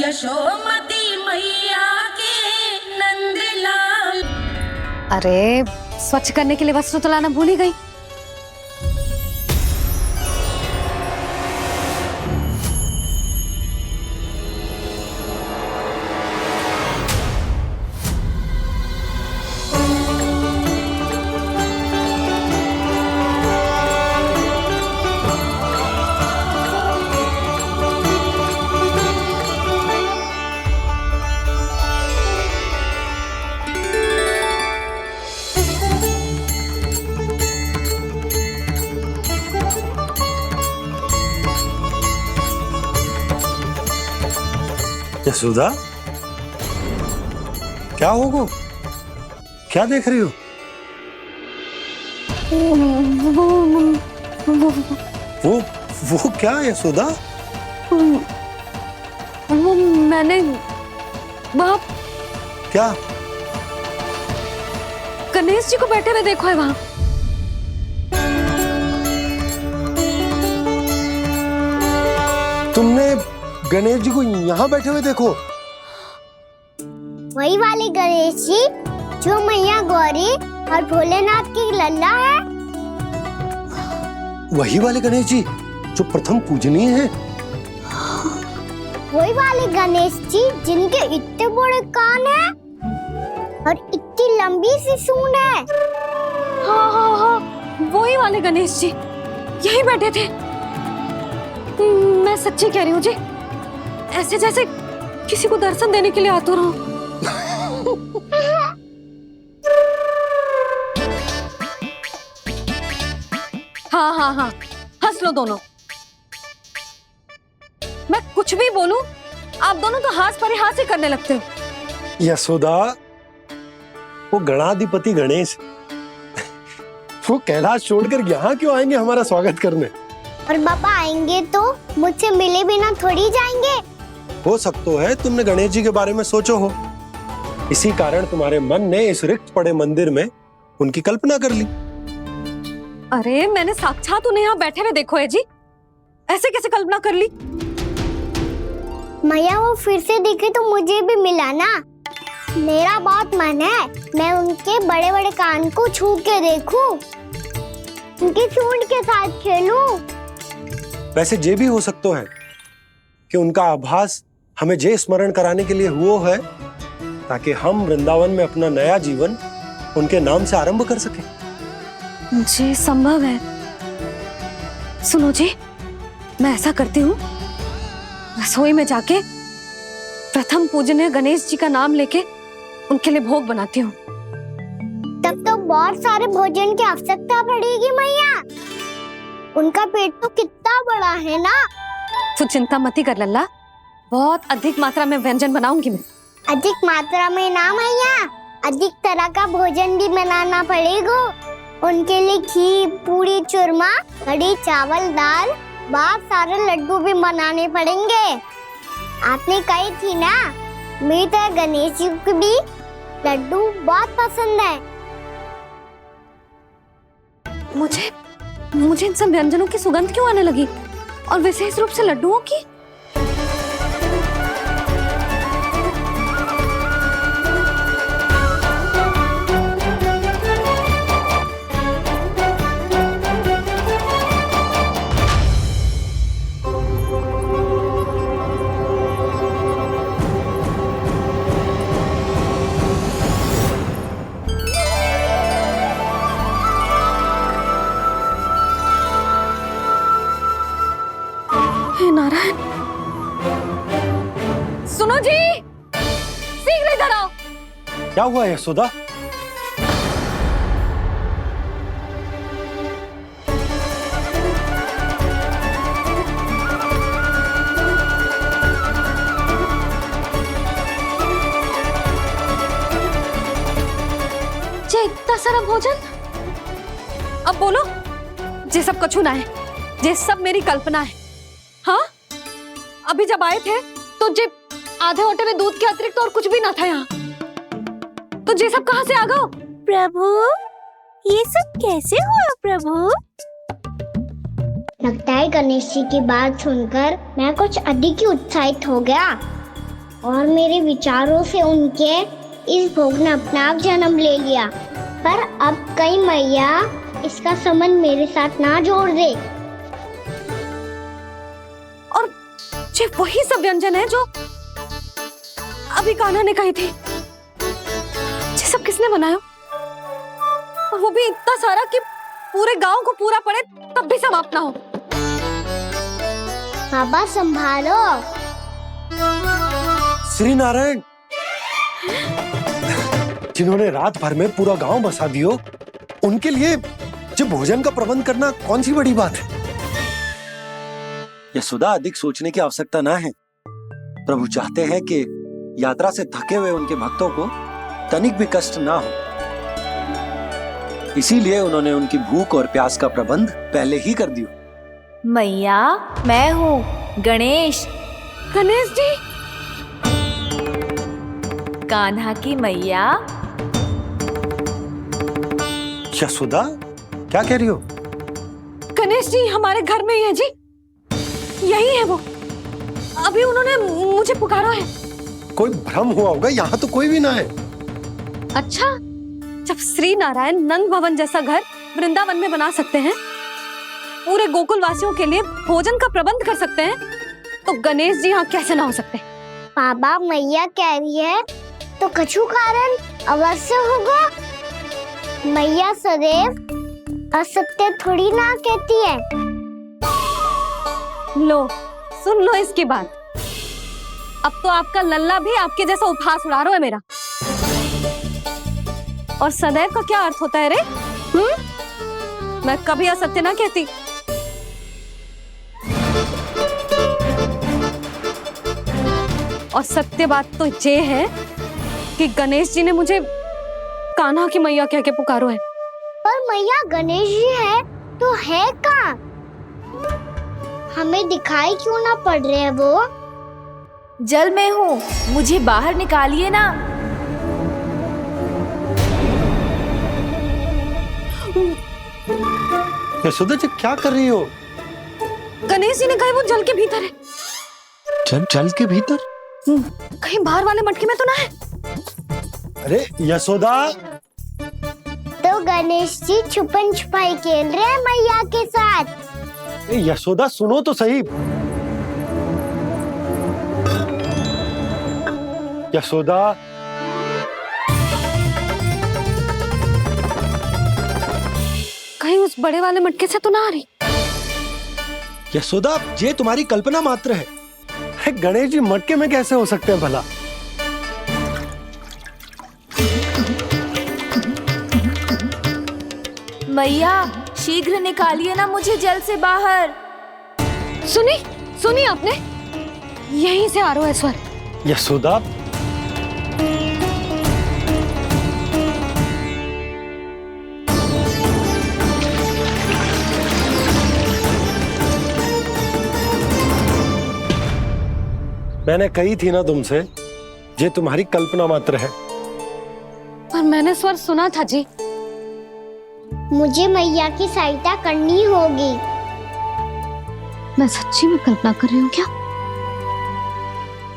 यशोमती मैया के नंदलाल। अरे स्वच्छ करने के लिए वस्त्र तो लाना भूल ही गई। यशोदा, क्या होगा? क्या देख रही हो? वो क्या यशोदा? वो मैंने वहाँ क्या? गणेश जी को बैठे हुए देखो है वहाँ। तुमने गणेश जी को यहाँ बैठे हुए देखो? वही वाले गणेश जी जो मैया गौरी और भोलेनाथ की लल्ला है। वही वाले गणेश जी जो प्रथम पूजनीय हैं। वही वाले गणेश जी जिनके इतने बड़े कान हैं और इतनी लंबी सी सूंड है। हाँ हाँ हाँ, वही वाले गणेश जी यही बैठे थे। मैं सच्ची कह रही हूँ जी, ऐसे जैसे किसी को दर्शन देने के लिए आतुर हूँ। हाँ हाँ हाँ, हंस लो दोनों। मैं कुछ भी बोलूं, आप दोनों तो हाथ परिहास ही करने लगते हो। यशोदा, वो गणाधिपति गणेश वो कैलाश छोड़कर यहाँ क्यों आएंगे हमारा स्वागत करने? और पापा आएंगे तो मुझसे मिले बिना थोड़ी जाएंगे। हो सकता है तुमने गणेश जी के बारे में सोचो हो, इसी कारण तुम्हारे मन ने इस रिक्त पड़े मंदिर में उनकी कल्पना कर ली। अरे मैंने साक्षात उन्हें यहाँ बैठे हुए देखो है जी, ऐसे कैसे कल्पना कर ली? मैया वो फिर से दिखे तो मुझे भी मिला ना। मेरा बहुत मन है मैं उनके बड़े बड़े कान को छू के देखूं, उनकी सूंड के साथ खेलूं। वैसे ये भी हो सकता है कि उनका आभास हमें जे स्मरण कराने के लिए हुआ है ताकि हम वृंदावन में अपना नया जीवन उनके नाम से आरंभ कर सके। जी संभव है। सुनो जी, मैं ऐसा करती हूँ, रसोई में जाके प्रथम पूजनीय गणेश जी का नाम लेके उनके लिए भोग बनाती हूँ। तब तो बहुत सारे भोजन की आवश्यकता पड़ेगी मैया। उनका पेट तो कितना बड़ा है ना। तू चिंता मत कर लल्ला, बहुत अधिक मात्रा में व्यंजन बनाऊंगी मैं। अधिक मात्रा में ना मैया, अधिक तरह का भोजन भी बनाना पड़ेगा। उनके लिए खीर, पूरी, चूरमा, कढ़ी, चावल, दाल, बहुत सारे लड्डू भी बनाने पड़ेंगे। आपने कही थी ना, मेरी तरह गणेश जी को भी लड्डू बहुत पसंद है। मुझे इन सब व्यंजनों की सुगंध क्यों आने लगी, और विशेष रूप से लड्डुओं की? नारायण, सुनो जी, शीघ्र इधर आओ। क्या हुआ यशोदा? जे इतना सारा भोजन, अब बोलो, जे सब कछु ना है, जे सब मेरी कल्पना है। हाँ, अभी जब आए थे तो जे आधे ओटे में दूध के अतिरिक्त और कुछ भी ना था यहाँ, तो ये सब कहाँ से आ गए? प्रभु, ये सब कैसे हुआ प्रभु? लगता है गणेश जी की बात सुनकर मैं कुछ अधिक ही उत्साहित हो गया। और मेरे विचारों से उनके इस भोग ने अपना आप जन्म ले लिया। पर अब कहीं मैया इसका संबंध मेरे साथ ना जोड़ दे। और ये वही सब व्यंजन है जो अभी कान्हा ने कही थी। ये सब किसने बनाया? और वो भी इतना सारा कि पूरे गांव को पूरा पड़े तब भी समाप्त ना हो। बाबा संभालो। श्री नारायण, जिन्होंने रात भर में पूरा गांव बसा दियो, उनके लिए जो भोजन का प्रबंध करना कौन सी बड़ी बात है। यशोदा, अधिक सोचने की आवश्यकता ना है। प्रभु चाहते हैं कि यात्रा से थके हुए उनके भक्तों को तनिक भी कष्ट ना हो, इसीलिए उन्होंने उनकी भूख और प्यास का प्रबंध पहले ही कर दिया। मैया, मैं हूँ गणेश। गणेश जी, कान्हा की मैया। यशोदा, क्या कह रही हो? गणेश जी हमारे घर में ही है जी, यही है वो। अभी उन्होंने मुझे पुकारा है। कोई भ्रम हुआ होगा, यहाँ तो कोई भी ना है। अच्छा, जब श्री नारायण नंद भवन जैसा घर वृंदावन में बना सकते हैं, पूरे गोकुल वासियों के लिए भोजन का प्रबंध कर सकते हैं, तो गणेश जी यहाँ कैसे ना हो सकते? बाबा, मैया कह रही है तो कछु कारण अवश्य होगा। मैया सदैव असत्य थोड़ी ना कहती है। लो, सुन लो इसकी बात। अब तो आपका लल्ला भी आपके जैसा उपहास उड़ा रहा है मेरा। और सदैव का क्या अर्थ होता है रे? मैं कभी असत्य ना कहती। और सत्य बात तो ये है कि गणेश जी ने मुझे कान्हा की मैया कह के पुकारो है। पर मैया गणेश जी है तो है कहाँ? हमें दिखाई क्यों ना पड़ रहे हैं वो? जल में हूँ, मुझे बाहर निकालिए ना। यशोदा जी, क्या कर रही हो? गणेश जी ने कहा वो जल के भीतर है। जल के भीतर? कहीं बाहर वाले मटके में तो ना है? अरे यशोदा! तो गणेश जी छुपन छुपाई खेल रहे हैं मैया के साथ। यशोदा, सुनो तो सही। यशोदा, कहीं उस बड़े वाले मटके से तो ना आ रही? यशोदा, ये तुम्हारी कल्पना मात्र है। गणेश जी मटके में कैसे हो सकते हैं भला? मैया, शीघ्र निकालिए ना मुझे जल से बाहर। सुनी आपने? यहीं से आ रहा है स्वर। यशोदा, मैंने कही थी ना तुमसे, ये तुम्हारी कल्पना मात्र है। पर मैंने स्वर सुना था जी। मुझे मैया की सहायता करनी होगी। मैं सच्ची में कल्पना कर रही हूँ क्या?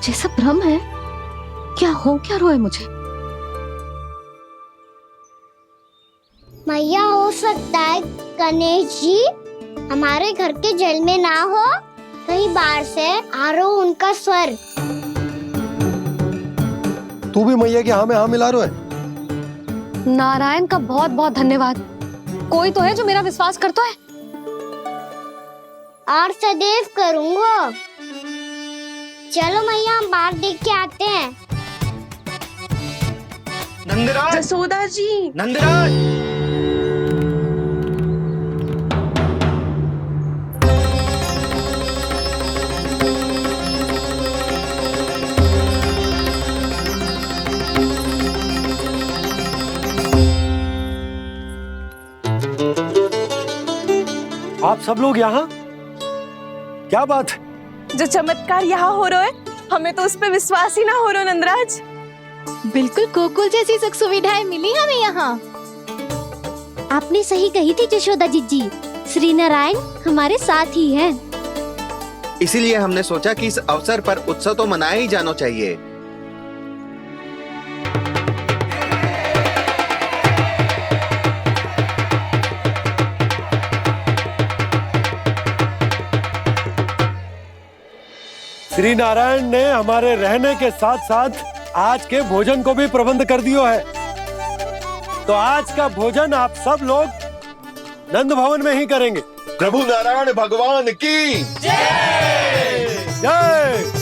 ये सब भ्रम है क्या? हो क्या रहा है मुझे? मैया, हो सकता है गणेश जी हमारे घर के जल में ना हो, कहीं बाहर से आ रहा हो उनका स्वर। तू भी मैया के हाँ में हाँ मिला रहा है। नारायण का बहुत बहुत धन्यवाद। कोई तो है जो मेरा विश्वास करता है। और सदैव करूँगा। चलो मैया, हम बाहर देख के आते हैं। नंदराज, जसोदा जी, नंदराज! आप सब लोग यहाँ? क्या बात है? जो चमत्कार यहाँ हो रहा है, हमें तो उस पे विश्वास ही ना हो रहा नंदराज। बिल्कुल गोकुल जैसी सुख सुविधाएं मिली हमें यहाँ। आपने सही कही थी यशोदा जीजी, श्री नारायण हमारे साथ ही हैं। इसीलिए हमने सोचा कि इस अवसर पर उत्सव तो मनाया ही जाना चाहिए। श्री नारायण ने हमारे रहने के साथ साथ आज के भोजन को भी प्रबंध कर दियो है। तो आज का भोजन आप सब लोग नंद भवन में ही करेंगे। प्रभु नारायण भगवान की जय जय।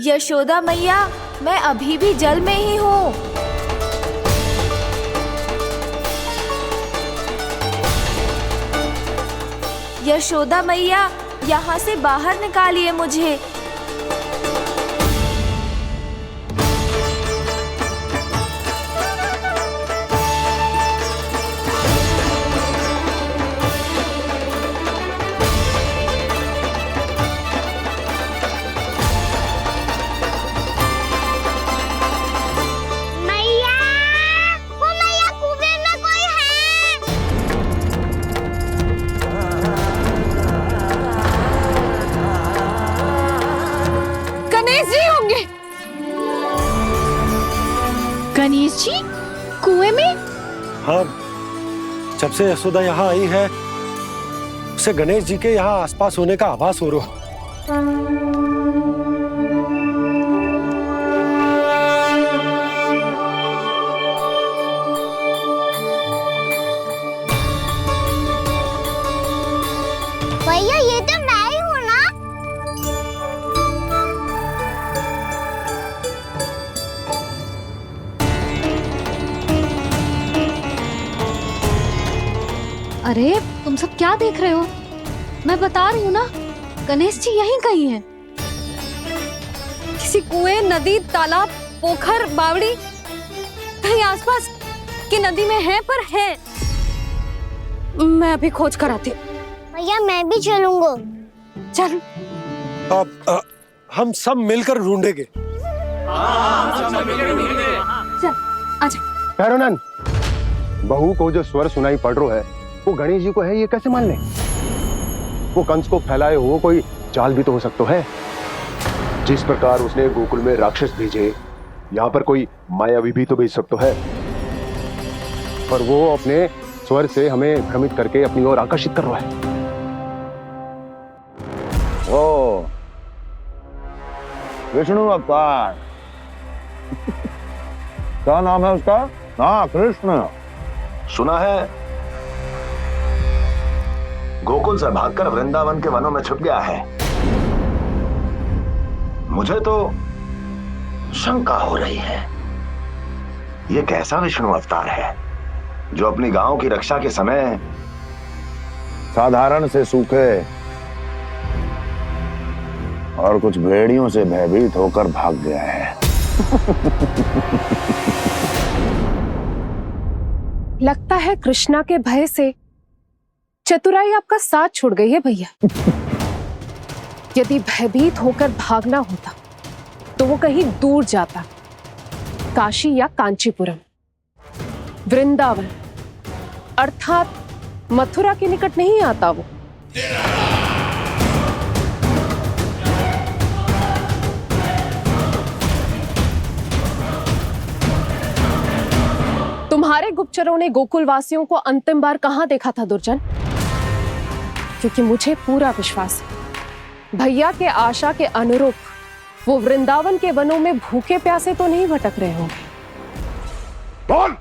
यशोदा मैया, मैं अभी भी जल में ही हूँ। यशोदा मैया, यहाँ से बाहर निकालिए मुझे। गणेश जी कुएं में? हाँ, जब से यशोदा यहाँ आई है उसे गणेश जी के यहाँ आसपास होने का आभास हो रहा। भैया ये तो मैं ही हूँ ना। अरे तुम सब क्या देख रहे हो? मैं बता रही हूँ ना, गणेश जी यहीं कहीं हैं। किसी कुएं, नदी, तालाब, पोखर, बावड़ी कहीं आसपास की नदी में है, पर है। मैं अभी खोज कर आती हूँ। भैया मैं भी चलूंगा। चल। अब हम सब मिलकर ढूंढेंगे। चल आजा। पैरोनन, बहू को जो स्वर सुनाई पड़ रहा है वो गणेश जी को है, ये कैसे मान ले? वो कंस को फैलाए हुए कोई चाल भी तो हो सकता है। जिस प्रकार उसने गोकुल में राक्षस भेजे, यहाँ पर कोई मायावी भी तो भेज सकता है। पर वो अपने स्वर से हमें भ्रमित करके अपनी ओर आकर्षित कर रहा है। ओ विष्णु अवतार। क्या नाम है उसका? हाँ, कृष्ण। सुना है गोकुल से भागकर वृंदावन के वनों में छुप गया है। मुझे तो शंका हो रही है, ये कैसा विष्णु अवतार है जो अपनी गांव की रक्षा के समय साधारण से सूखे और कुछ भेड़ियों से भयभीत होकर भाग गया है। लगता है कृष्णा के भय से चतुराई आपका साथ छोड़ गई है भैया। यदि भयभीत होकर भागना होता तो वो कहीं दूर जाता, काशी या कांचीपुरम, वृंदावन अर्थात मथुरा के निकट नहीं आता वो। तुम्हारे गुप्तचरों ने गोकुल वासियों को अंतिम बार कहां देखा था दुर्जन? क्योंकि मुझे पूरा विश्वास है भैया के आशा के अनुरूप वो वृंदावन के वनों में भूखे प्यासे तो नहीं भटक रहे होंगे। बोल!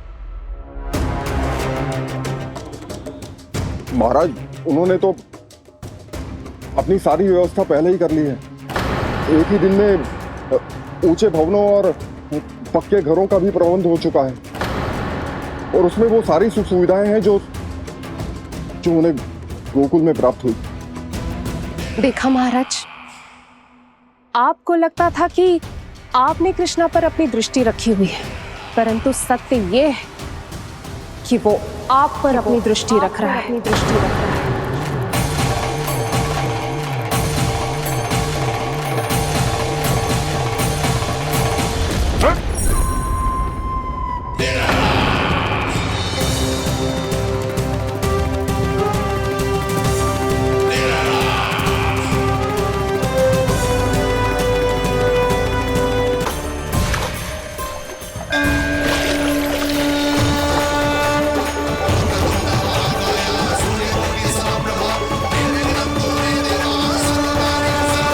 महाराज, उन्होंने तो अपनी सारी व्यवस्था पहले ही कर ली है। एक ही दिन में ऊंचे भवनों और पक्के घरों का भी प्रबंध हो चुका है, और उसमें वो सारी सुख सुविधाएं हैं जो उन्हें गोकुल में प्राप्त हुई। देखा महाराज, आपको लगता था कि आपने कृष्णा पर अपनी दृष्टि रखी हुई है, परंतु सत्य ये है कि वो आप पर अपनी दृष्टि रख रहा है।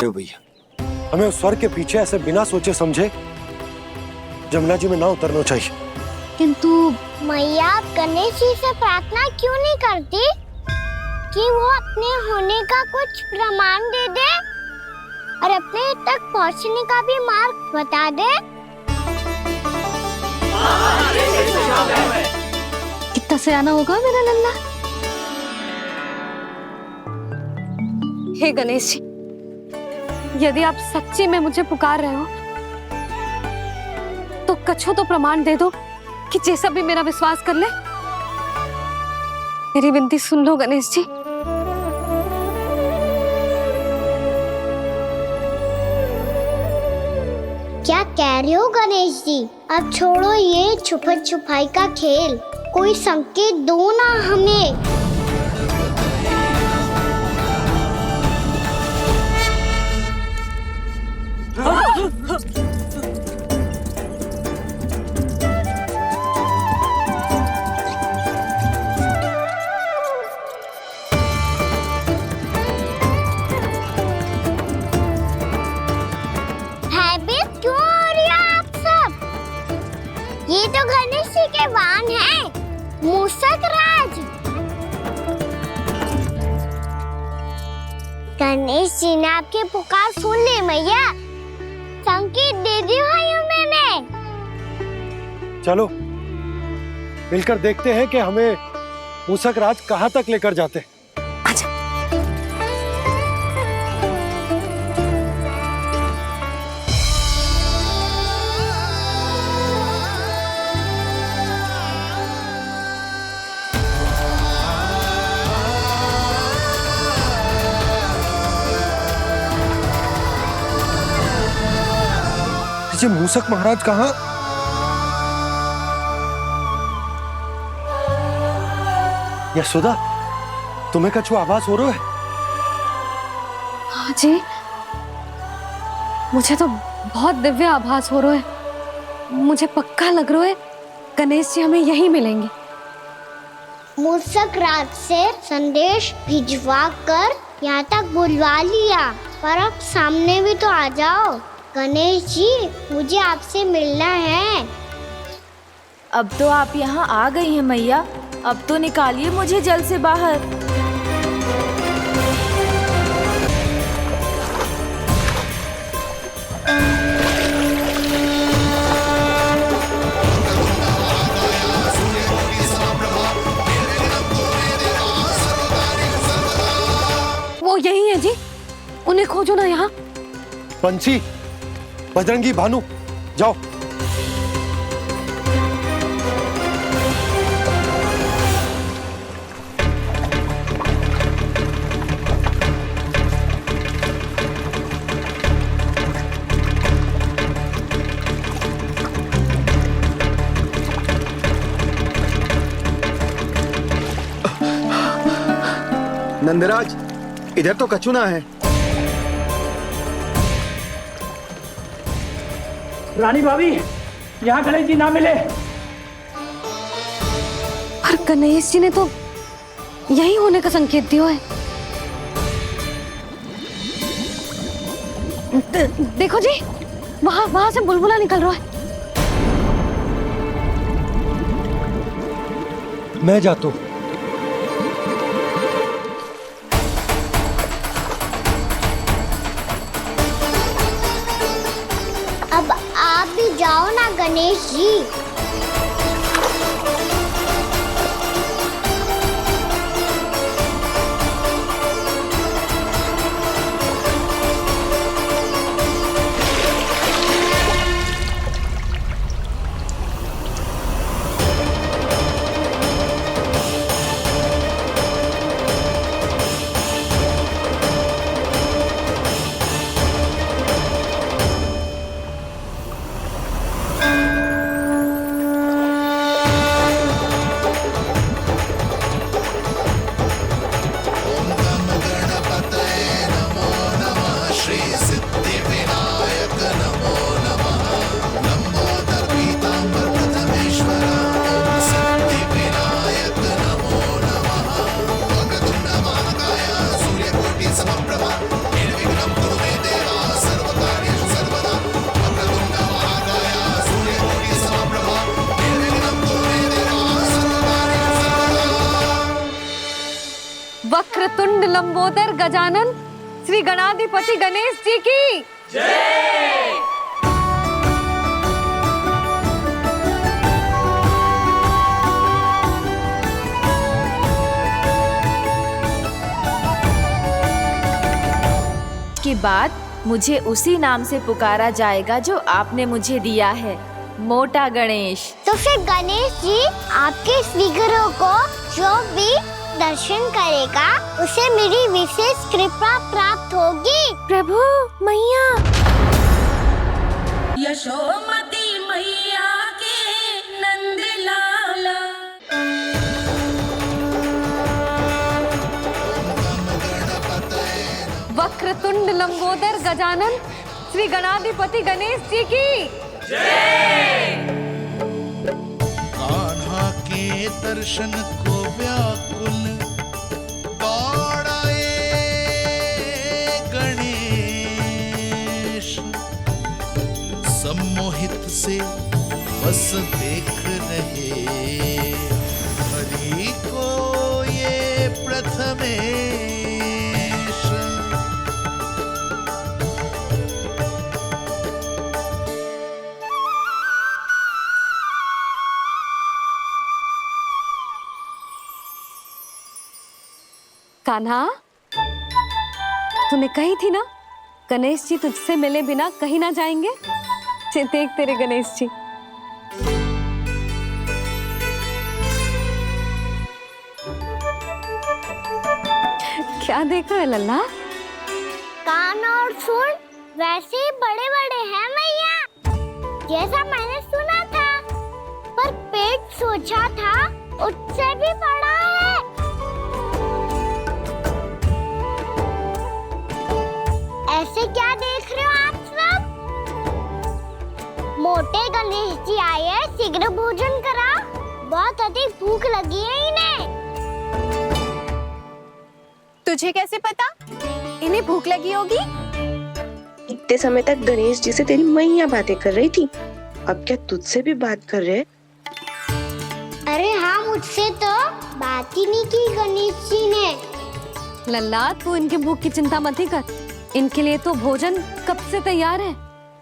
भैया, हमें उस स्वर्ग के पीछे ऐसे बिना सोचे समझे जमुना जी में ना उतरना चाहिए। किंतु मैया, आप गणेश जी से प्रार्थना क्यों नहीं करती कि वो अपने होने का कुछ प्रमाण दे दे और अपने तक पहुंचने का भी मार्ग बता दे? कितना सयाना होगा मेरा लल्ला। हे गणेश जी, यदि आप सच्ची में मुझे पुकार रहे हो तो कछो तो प्रमाण दे दो कि जैसा भी मेरा विश्वास कर ले। मेरी विनती सुन लो गणेश जी। क्या कह रहे हो गणेश जी? अब छोड़ो ये छुपन छुपाई का खेल, कोई संकेत दो ना हमें। भयभीत क्यों हो रही हो आप सब? ये तो गणेश जी के वाहन हैं, मूषक राज। गणेश जी ने आपकी पुकार सुन ली मैया, संकेत दे दी भाइयों मैंने। चलो मिलकर देखते हैं कि हमें मूषक राज कहाँ तक लेकर जाते हैं। ये मूषक महाराज कहाँ? यशोदा, तुम्हें कछु आभास हो रहा है? हाँ जी, मुझे तो बहुत दिव्य आभास हो रहा है। मुझे पक्का लग रहा है गणेश जी हमें यहीं मिलेंगे। मूषक राज से संदेश भिजवा कर यहाँ तक बुलवा लिया, पर अब सामने भी तो आ जाओ। गणेश जी, मुझे आपसे मिलना है। अब तो आप यहाँ आ गई हैं मैया, अब तो निकालिए मुझे जल से बाहर। वो यही है जी, उन्हें खोजो ना यहाँ। पंछी, बजरंगी, भानु, जाओ। नंदराज, इधर तो कछुना है। रानी भाभी, यहाँ गणेश जी ना मिले। पर गणेश जी ने तो यही होने का संकेत दिया है। देखो जी, वहां से बुलबुला निकल रहा है। मैं जाता हूँ। अब आप भी जाओ ना गणेश जी। वक्रतुंड लंबोदर गजानन श्री गणाधिपति गणेश जी की जय। के बाद मुझे उसी नाम से पुकारा जाएगा जो आपने मुझे दिया है, मोटा गणेश। तो फिर गणेश जी आपके इस विग्रह को जो भी दर्शन करेगा उसे मेरी विशेष कृपा प्राप्त होगी। प्रभु मैया, यशोमती मैया के नंद लाला। वक्रतुंड लंबोदर गजानन श्री गणाधिपति गणेश जी की जय। कान्हा के दर्शन को व्याकुल दौड़ाए गणेश, सम्मोहित से बस देख रहे हरि को ये प्रथमेश। कान्हा, तूने कही थी ना गणेश जी तुझसे मिले बिना कहीं ना जाएंगे। देख तेरे गणेश जी। क्या देखा है लल्ला? कान और सुन वैसे ही बड़े बड़े हैं मैया, जैसा मैंने सुना था, पर पेट सोचा था उससे भी बड़ा है। ऐसे क्या देख रहे हो आप सब? मोटे गणेश जी आए हैं, शीघ्र भोजन करा, बहुत अधिक भूख लगी है इन्हें। तुझे कैसे पता इन्हें भूख लगी होगी? इतने समय तक गणेश जी से तेरी मैया बातें कर रही थी, अब क्या तुझसे भी बात कर रहे? अरे हाँ, मुझसे तो बात ही नहीं की गणेश जी ने। लल्ला, तू इनकी भूख की चिंता मत ही कर, इनके लिए तो भोजन कब से तैयार है।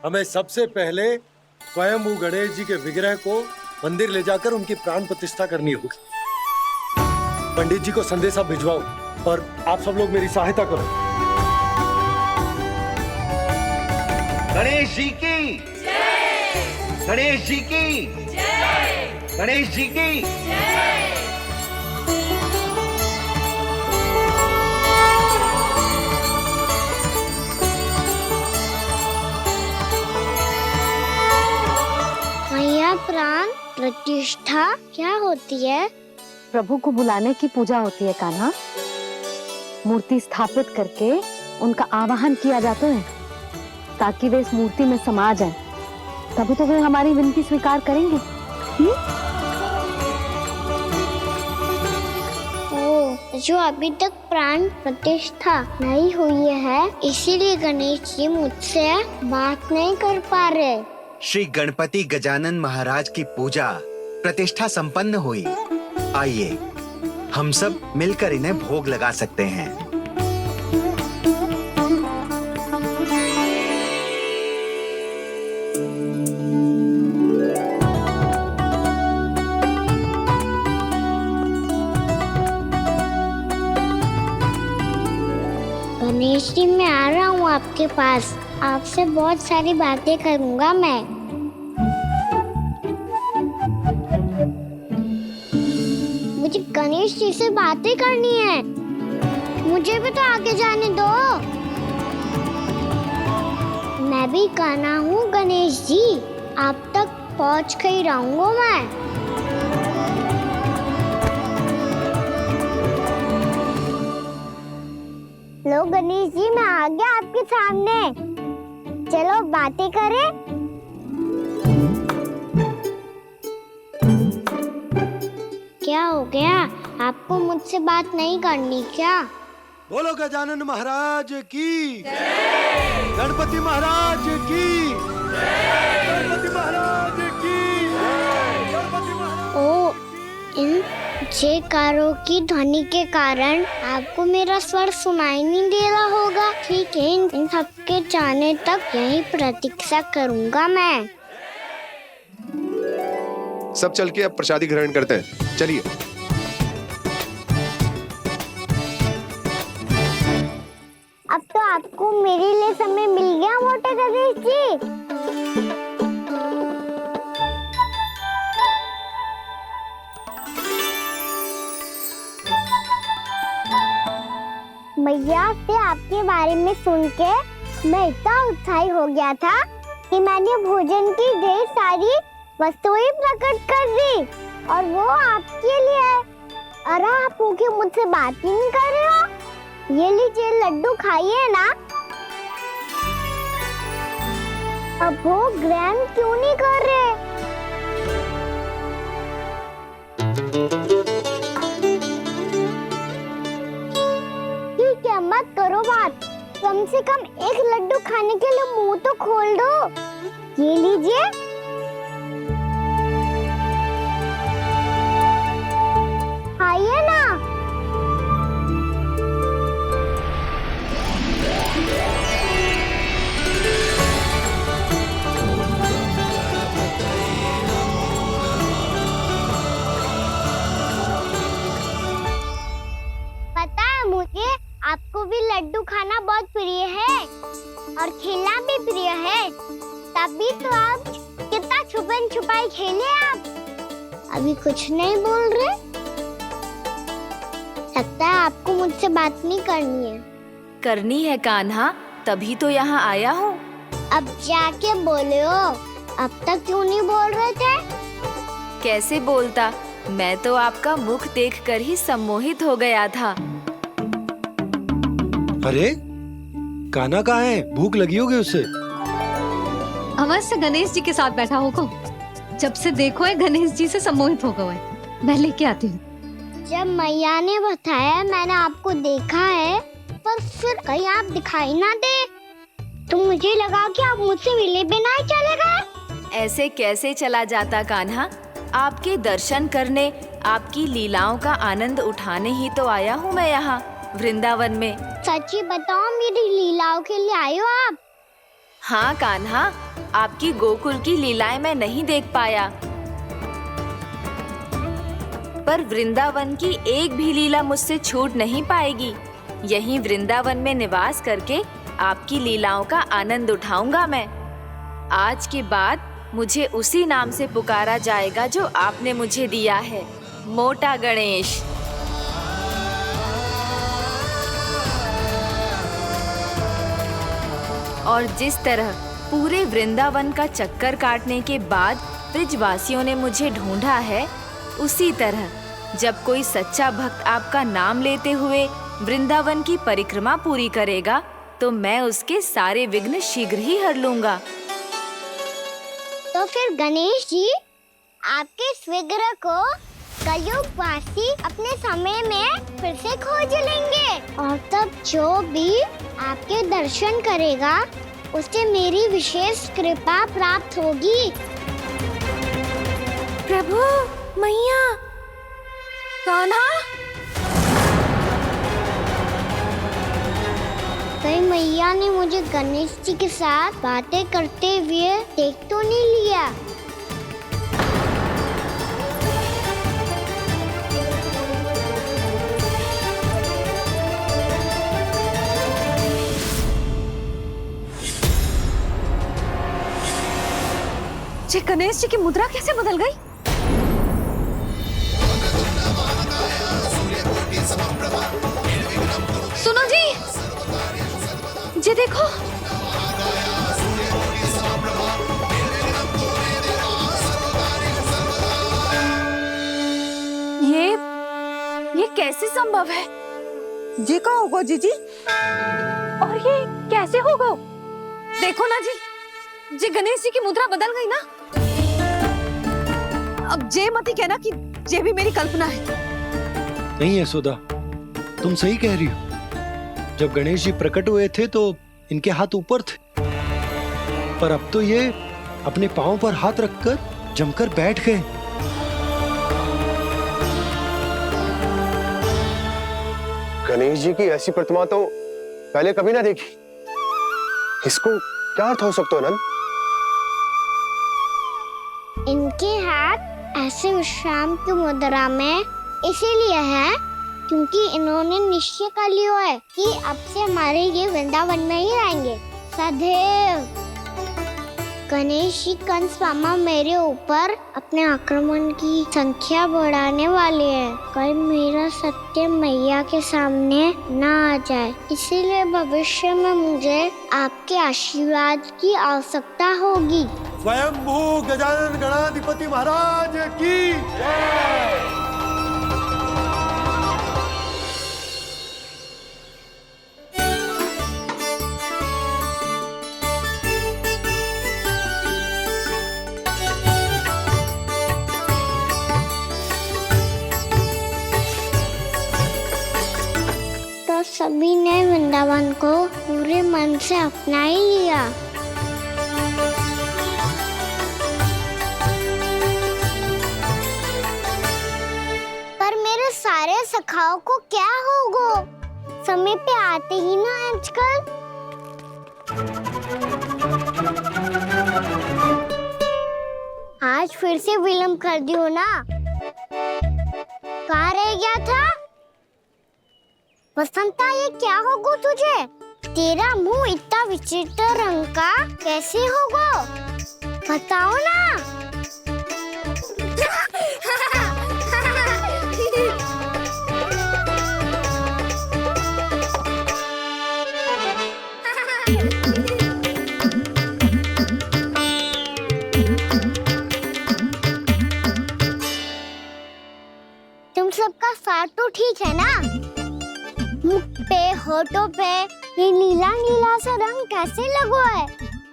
हमें सबसे पहले स्वयं गणेश जी के विग्रह को मंदिर ले जाकर उनकी प्राण प्रतिष्ठा करनी होगी। पंडित जी को संदेशा भिजवाओ और आप सब लोग मेरी सहायता करो। गणेश जी की जय। गणेश जी की जय। गणेश जी की जय। मैया, प्राण प्रतिष्ठा क्या होती है? प्रभु को बुलाने की पूजा होती है कान्हा। मूर्ति स्थापित करके उनका आवाहन किया जाता है ताकि वे इस मूर्ति में समा जाएं। तभी तो वे हमारी विनती स्वीकार करेंगे। ओ, जो अभी तक प्राण प्रतिष्ठा नहीं हुई है, इसीलिए गणेश जी मुझसे बात नहीं कर पा रहे। श्री गणपति गजानन महाराज की पूजा प्रतिष्ठा संपन्न हुई। आइए हम सब मिलकर इन्हें भोग लगा सकते हैं। गणेश जी, मैं आ रहा हूँ आपके पास, आपसे बहुत सारी बातें करूँगा मैं। मुझे गणेश जी से बातें करनी है, मुझे भी तो आगे जाने दो। मैं भी कान्हा हूँ गणेश जी, आप तक पहुँच कर ही रहूँगा मैं। लो गणेश जी, मैं आ गया आपके सामने, चलो बातें करें। क्या हो गया, आपको मुझसे बात नहीं करनी क्या? बोलो गजानन महाराज की जय। गणपति महाराज की जय। गणपति महाराज की जय। गणपति महाराज। ओ, इन जयकारों की ध्वनि के कारण आपको मेरा स्वर सुनाई नहीं दे रहा होगा। ठीक है, इन सबके जाने तक यही प्रतीक्षा करूंगा मैं। सब चल के अब प्रसादी ग्रहण करते हैं, चलिए। अब तो आपको मेरे लिए समय मिल गया मोटे गणेश जी। भैया से आपके बारे में सुन के मैं इतना उत्साही हो गया था कि मैंने भोजन की ढेर सारी वस्तुएं प्रकट कर दी, और वो आपके लिए। अरे आप भूखे मुझसे बात ही नहीं कर रहे हो। ये लीजिए लड्डू खाइए ना। अब वो ग्रहण क्यों नहीं कर रहे? ठीक है, मत करो बात। कम से कम एक लड्डू खाने के लिए मुंह तो खोल दो। ये लीजिए। खाइए ना। पता है मुझे, आपको भी लड्डू खाना बहुत प्रिय है और खेलना भी प्रिय है। तभी तो आप कितना छुपन छुपाई खेले। आप अभी कुछ नहीं बोल रहे। लगता है आपको मुझसे बात नहीं करनी है। करनी है कान्हा, तभी तो यहाँ आया हूँ। अब जाके बोलो। अब तक क्यों नहीं बोल रहे थे? कैसे बोलता, मैं तो आपका मुख देखकर ही सम्मोहित हो गया था। अरे कान्हा कहाँ है? भूख लगी होगी उसे। अवश्य गणेश जी के साथ बैठा होगा। जब से देखो है गणेश जी से सम्मोहित हो गए। मैं लेके आती हूँ। जब मैया ने बताया मैंने आपको देखा है, पर फिर कहीं आप दिखाई ना दे, तो मुझे लगा कि आप मुझसे मिले बिना ही चले गए। ऐसे कैसे चला जाता कान्हा? आपके दर्शन करने, आपकी लीलाओं का आनंद उठाने ही तो आया हूँ मैं यहाँ वृंदावन में। सच्ची बताओ, मेरी लीलाओं के लिए आए हो आप? हाँ कान्हा, आपकी गोकुल की लीलाएं मैं नहीं देख पाया, पर वृंदावन की एक भी लीला मुझसे छूट नहीं पाएगी। यहीं वृंदावन में निवास करके आपकी लीलाओं का आनंद उठाऊंगा मैं। आज के बाद मुझे उसी नाम से पुकारा जाएगा जो आपने मुझे दिया है, मोटा गणेश। और जिस तरह पूरे वृंदावन का चक्कर काटने के बाद ब्रिजवासियों ने मुझे ढूंढा है, उसी तरह जब कोई सच्चा भक्त आपका नाम लेते हुए वृंदावन की परिक्रमा पूरी करेगा, तो मैं उसके सारे विघ्न शीघ्र ही हर लूंगा। तो फिर गणेश जी, आपके इस विग्रह को कलयुगवासी अपने समय में फिर से खोज लेंगे, और तब जो भी आपके दर्शन करेगा उसे मेरी विशेष कृपा प्राप्त होगी। प्रभु, मैया, कान्हा। कहीं मैया ने मुझे गणेश जी के साथ बातें करते हुए देख तो नहीं लिया? ये गणेश जी की मुद्रा कैसे बदल गई? सुनो जी, ये देखो। ये कैसे संभव है? ये का होगा जीजी? और ये कैसे होगा? देखो ना जी, जे गणेश जी की मुद्रा बदल गई ना। अब जे मती कहना कि जे भी मेरी कल्पना है। नहीं यशोदा, तुम सही कह रही हो। जब गणेश जी प्रकट हुए थे तो इनके हाथ ऊपर थे, पर अब तो ये अपने पांव पर हाथ रखकर जमकर बैठ गए। गणेश जी की ऐसी प्रतिमा तो पहले कभी ना देखी। इसको क्या अर्थ हो सकता है नंद? इनके हाथ ऐसे विश्राम की मुद्रा में इसीलिए है क्योंकि इन्होंने निश्चय कर लिया है कि अब से हमारे ये वृंदावन में ही रहेंगे सदैव। गणेश जी कंस मामा मेरे ऊपर अपने आक्रमण की संख्या बढ़ाने वाले हैं। कल मेरा सत्य मैया के सामने ना आ जाए, इसीलिए भविष्य में मुझे आपके आशीर्वाद की आवश्यकता होगी। स्वयंभू गजानन गणाधिपति महाराज की जय। तो सभी ने वृंदावन को पूरे मन से अपना ही लिया। पर मेरे सारे सखाओं को क्या होगा? समय पे आते ही ना आजकल। आज फिर से विलंब कर दियो ना। कहाँ रह गया था? वसंता, ये क्या होगा तुझे? तेरा मुंह इतना विचित्र रंग का कैसे होगा? बताओ ना। तुम सबका साथ तो ठीक है ना? मुख पे, होठों पे ये नीला नीला सा रंग कैसे लगो है?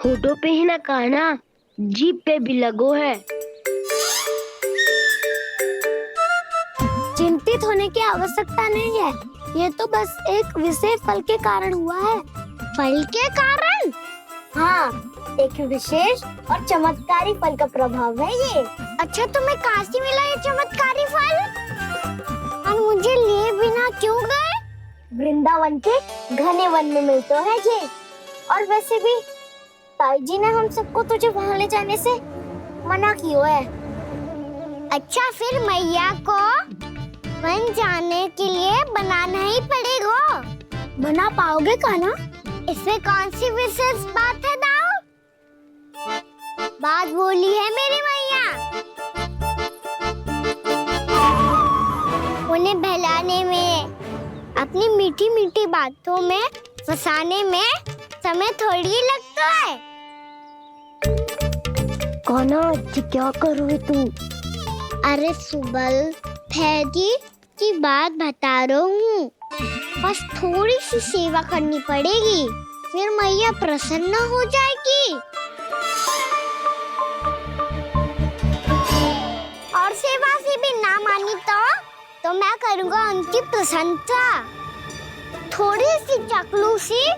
होठों पे ही ना काना, जीभ पे भी लगो है। चिंतित होने की आवश्यकता नहीं है, ये तो बस एक विशेष फल के कारण हुआ है। फल के कारण? हाँ, एक विशेष और चमत्कारी फल का प्रभाव है ये। अच्छा, तुम्हें कहाँ से मिला ये चमत्कारी फल? और मुझे लिए बिना क्यों गए? वृंदावन के घने वन में मिलते है ये। और वैसे भी ताई जी ने हम सबको तुझे वहाँ ले जाने से मना किया है। अच्छा, फिर मैया को वन जाने के लिए बनाना ही पड़ेगा। बना पाओगे कान्हा? इसमें कौन सी विशेष बात है दाऊ? बात बोली है मेरी मैया। उन्हें बहलाने में, अपनी मीठी मीठी बातों में फंसाने में समय थोड़ी लगता है। कान्हा, क्या करोगे तू? अरे सुबल, फैजी की बात बता रहा हूँ। बस थोड़ी सी सेवा करनी पड़ेगी, फिर मैया प्रसन्न हो जाएगी। और सेवा से भी ना मानी तो मैं करूँगा उनकी प्रशंसा। थोड़ी सी चकलूसी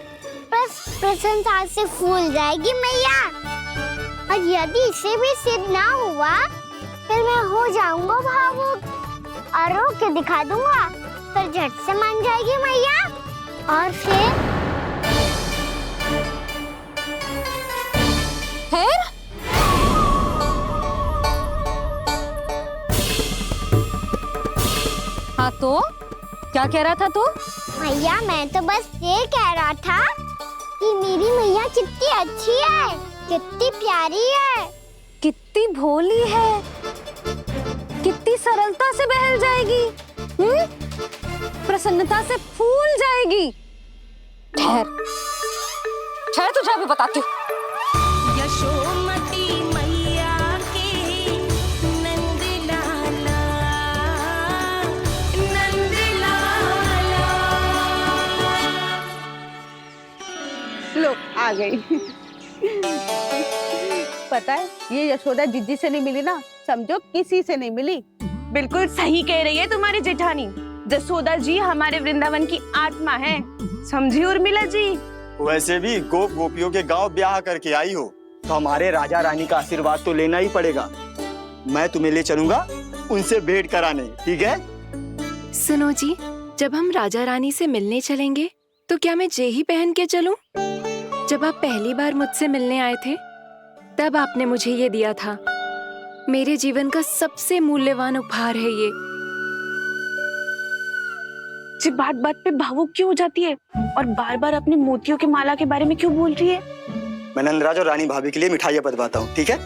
बस प्रशंसा से फूल जाएगी मैया। और यदि इसे भी सिद्ध ना हुआ, फिर मैं हो जाऊंगा भावुक और रो के दिखा दूंगा, फिर झट से मान जाएगी मैया। और फिर हाँ, तो क्या कह रहा था तू? मैया, मैं तो बस ये कह रहा था कि मेरी मैया कितनी अच्छी है, कितनी प्यारी है, कितनी भोली है, कितनी सरलता से बहल जाएगी, प्रसन्नता से फूल जाएगी। ठहर ठहर, तुझे अभी बताती हूँ। यशोमती मैया के नंद लाला, नंद लाला। लो, आ गई। पता है, ये यशोदा जिज्जी से नहीं मिली ना, समझो किसी से नहीं मिली। बिल्कुल सही कह रही है तुम्हारी जेठानी। जसोदा जी हमारे वृंदावन की आत्मा है, समझी उर्मिला जी। वैसे भी गोप गोपियों के गांव ब्याह करके आई हो, तो हमारे राजा रानी का आशीर्वाद तो लेना ही पड़ेगा। मैं तुम्हें ले चलूंगा उनसे भेंट कराने, ठीक है? सुनो जी, जब हम राजा रानी से मिलने चलेंगे तो क्या मैं जे ही पहन के चलूं? जब आप पहली बार मुझसे मिलने आए थे तब आपने मुझे ये दिया था। मेरे जीवन का सबसे मूल्यवान उपहार है ये। जी बात बात पे भावुक क्यों हो जाती है और बार बार अपने मोतियों के माला के बारे में क्यों बोल रही है? मैं नंदराज और रानी भाभी के लिए मिठाइयाँ बंटवाता हूँ, ठीक है?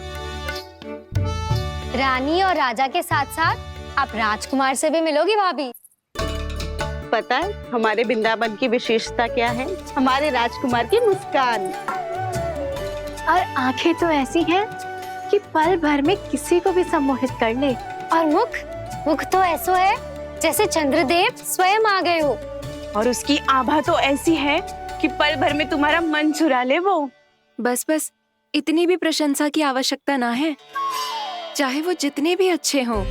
रानी और राजा के साथ साथ आप राजकुमार से भी मिलोगी भाभी। पता है हमारे वृंदावन की विशेषता क्या है? हमारे राजकुमार की मुस्कान। और आंखें तो ऐसी हैं कि पल भर में किसी को भी सम्मोहित कर ले। और मुख तो ऐसा है जैसे चंद्रदेव स्वयं आ गए हो। और उसकी आभा तो ऐसी है कि पल भर में तुम्हारा मन चुरा ले वो। बस इतनी भी प्रशंसा की आवश्यकता ना है। चाहे वो जितने भी अच्छे हों,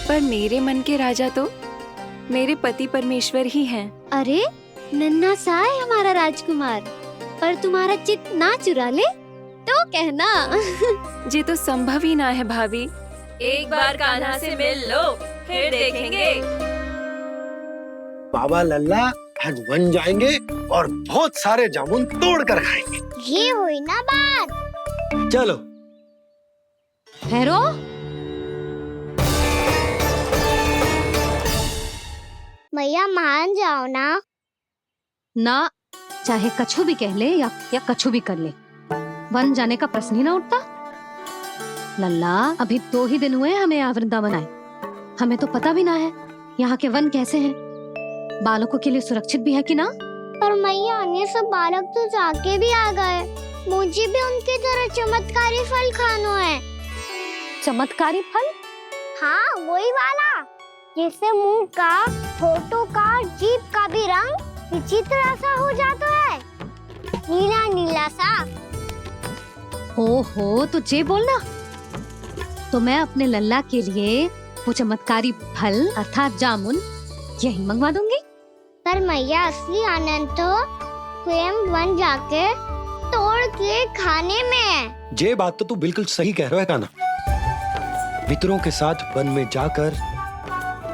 पर मेरे मन के राजा तो मेरे पति परमेश्वर ही हैं। अरे नन्हा सा है हमारा राजकुमार, पर तुम्हारा चित्त ना चुरा ले तो कहना। ये तो संभव ही ना है भाभी। एक बार कान्हा से मिल लो, फिर देखेंगे। बाबा लल्ला आज वन जाएंगे और बहुत सारे जामुन तोड़ कर खाएंगे। ये हुई ना बात। चलो भैरो, मैया मान जाओ ना। चाहे कछु भी कह ले या कछु भी कर ले, वन जाने का प्रश्न ही ना उठता। लल्ला, अभी 2 ही दिन हुए हमें यहाँ वृंदावन आए। हमें तो पता भी ना है यहाँ के वन कैसे हैं, बालकों के लिए सुरक्षित भी है कि ना। पर मैया अन्य सब बालक तो जाके भी आ गए। मुझे भी उनकी तरह चमत्कारी फल खाना है। चमत्कारी फल? हाँ, वही वाला जिससे मुंह का, होठों का, जीभ का भी रंग विचित्र ऐसा हो जाता है, नीला नीला सा। हो तो जे बोलना। तो मैं अपने लल्ला के लिए वो चमत्कारी फल अर्थात जामुन यही मंगवा दूंगी। पर मैया असली आनंद तो स्वयं वन जाके तोड़ के खाने में है। ये बात तो तू बिल्कुल सही कह रहा है कान्हा। मित्रों के साथ वन में जाकर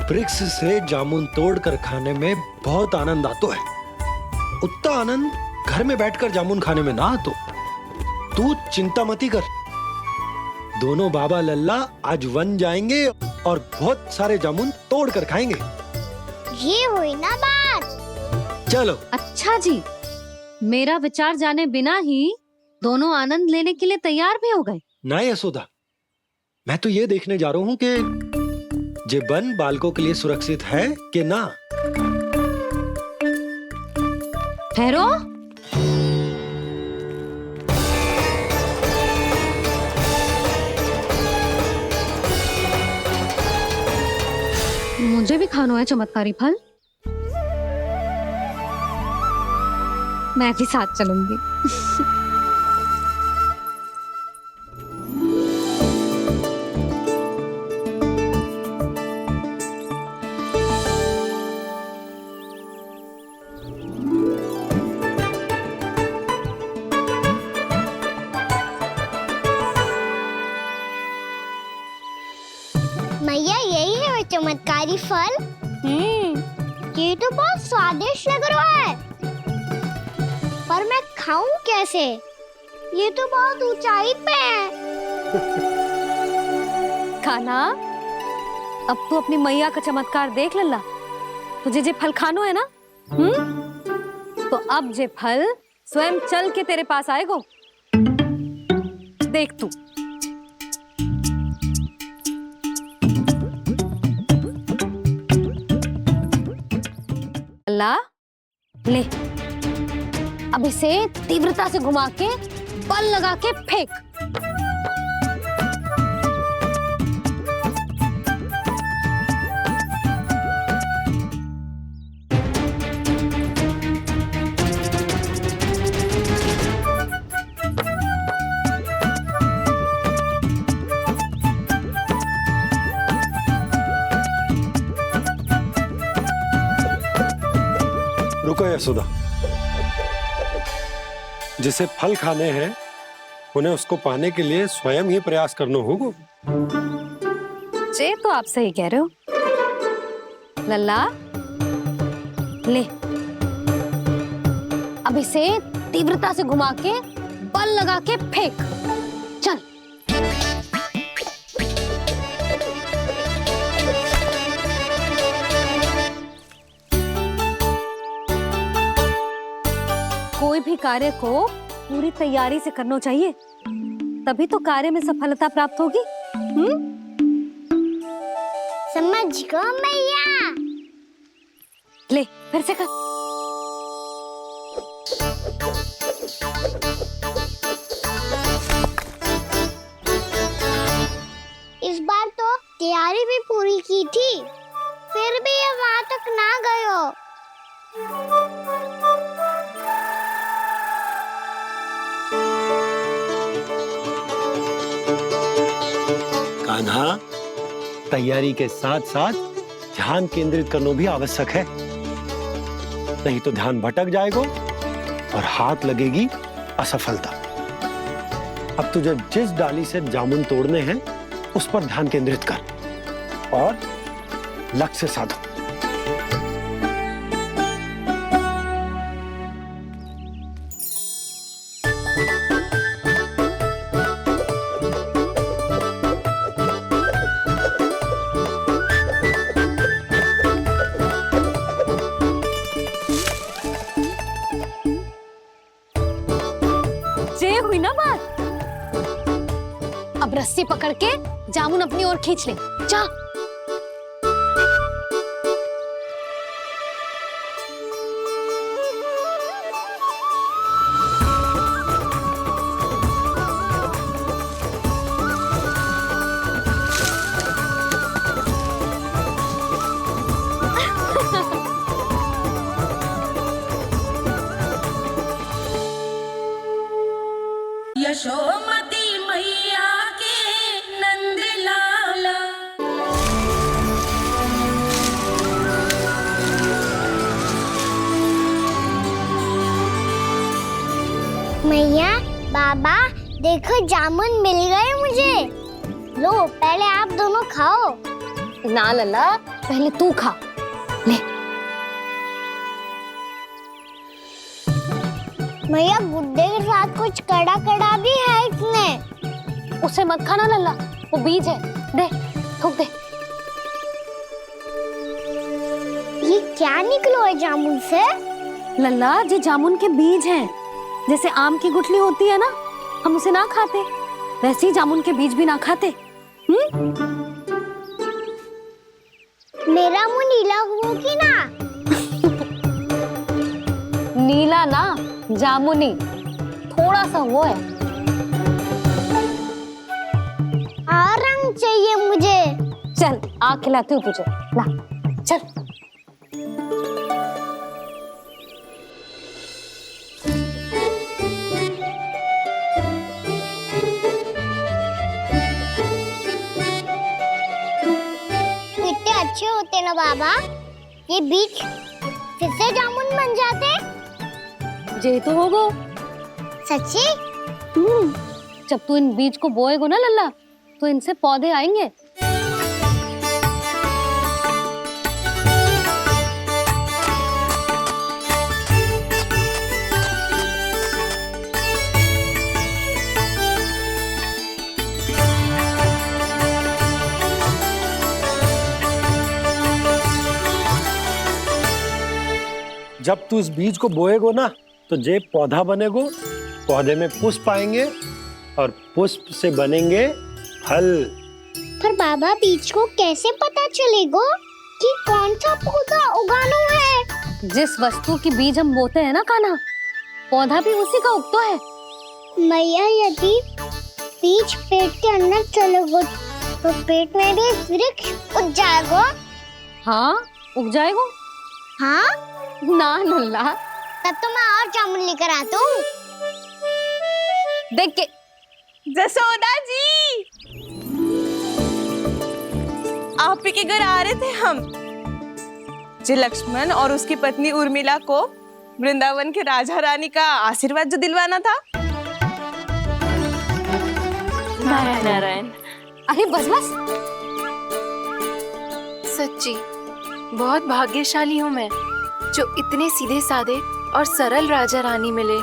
वृक्ष से जामुन तोड़कर खाने में बहुत आनंद आता है। उतना आनंद घर में बैठकर जामुन खाने में ना आतो। तू चिंता मती कर। दोनों बाबा लल्ला आज वन जाएंगे और बहुत सारे जामुन तोड़कर खाएंगे। ये हुई ना बात। चलो। अच्छा जी, मेरा विचार जाने बिना ही दोनों आनंद लेने के लिए तैयार भी हो गए। ना यशोदा, मैं तो ये देखने जा रहा हूँ कि जे वन बालकों के लिए सुरक्षित है कि ना। ठहरो। मुझे भी खाना है चमत्कारी फल। मैं भी साथ चलूंगी। मैया यही है वो चमत्कारी फल। ये तो बहुत स्वादिष्ट लग रहा है, पर मैं खाऊं कैसे? ये तो बहुत ऊंचाई पे है। खाना, अब तू अपनी मैया का चमत्कार देख लल्ला। तुझे जे फल खानो है ना, तो अब जे फल स्वयं चल के तेरे पास आएगो। देख तू। लल्ला, ले अब इसे तीव्रता से घुमा के बल लगा के फेंक। रुको यशोदा, जिसे फल खाने हैं उन्हें उसको पाने के लिए स्वयं ही प्रयास करना होगा। जे तो आप सही कह रहे हो लल्ला। ले, अब इसे तीव्रता से घुमा के बल लगा के फेंक। चल। कोई भी कार्य को पूरी तैयारी से करना चाहिए, तभी तो कार्य में सफलता प्राप्त होगी। समझ गो मैया। ले फिर से कर। इस बार तो तैयारी भी पूरी की थी, फिर भी ये वहां तक ना गए हो। कान्हा, तैयारी के साथ साथ ध्यान केंद्रित करना भी आवश्यक है, नहीं तो ध्यान भटक जाएगा और हाथ लगेगी असफलता। अब तुझे जिस डाली से जामुन तोड़ने हैं उस पर ध्यान केंद्रित कर और लक्ष्य साधो। ये हुई ना बात। अब रस्सी पकड़ के जामुन अपनी ओर खींच ले। जा। यशोमती मैया के नंद लाला। मैया, बाबा देखो जामुन मिल गए मुझे। लो पहले आप दोनों खाओ। ना लल्ला, पहले तू खा। ले। मैया गुड्डे के साथ कुछ कड़ा कड़ा भी है इसमें। उसे मत खाना लल्ला, वो बीज है। दे, थूक दे। ये क्या निकलो है जामुन से? लल्ला, ये जामुन के बीज हैं। जैसे आम की गुठली होती है ना, हम उसे ना खाते, वैसे ही जामुन के बीज भी ना खाते। मेरा मुंह नीला हुआ कि ना? नीला ना, जामुनी, थोड़ा सा वो है। और रंग चाहिए मुझे। चल, आ खिलाती हूँ तुझे। ला, चल। कितने अच्छे होते ना बाबा, ये बीज फिर से जामुन बन जाते। जे तो होगो। सच्ची? जब तू इन बीज को बोएगो ना लल्ला, तो इनसे पौधे आएंगे। जब तू इस बीज को बोएगो ना, तो जे पौधा बनेगो, पौधे में पुष्प आएंगे और पुष्प से बनेंगे फल। पर बाबा बीज को कैसे पता चलेगा कि कौन सा पौधा उगाना है? जिस वस्तु की बीज हम बोते हैं ना कान्हा, पौधा भी उसी का उगता है। मैया, यदि बीज पेट के अंदर चलेगा तो पेट में भी वृक्ष उग जाएगा। हाँ, उग जाएगा। हाँ ना लल्ला, तब तो मैं और जामुन लेकर आता हूँ। देख के। जसोदा जी, आप ही के घर आ रहे थे हम। जो लक्ष्मण और उसकी पत्नी उर्मिला को वृंदावन के राजा रानी का आशीर्वाद जो दिलवाना था। नारायण नारायण। अरे बस बस। सच्ची बहुत भाग्यशाली हूँ मैं जो इतने सीधे साधे और सरल राजा रानी मिले,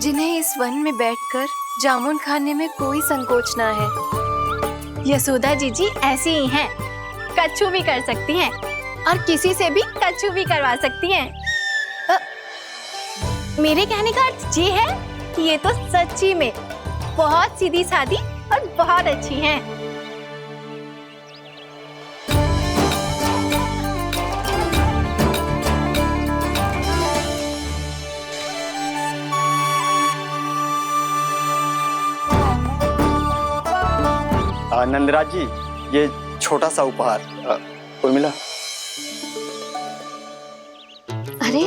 जिन्हें इस वन में बैठकर जामुन खाने में कोई संकोच ना है। यशोदा जीजी ऐसी ही हैं, कच्छू भी कर सकती हैं और किसी से भी कच्छू भी करवा सकती हैं। मेरे कहने का अर्थ ये है कि ये तो सच्ची में बहुत सीधी सादी और बहुत अच्छी हैं। नंदराज जी, ये छोटा सा उपहार। उर्मिला। अरे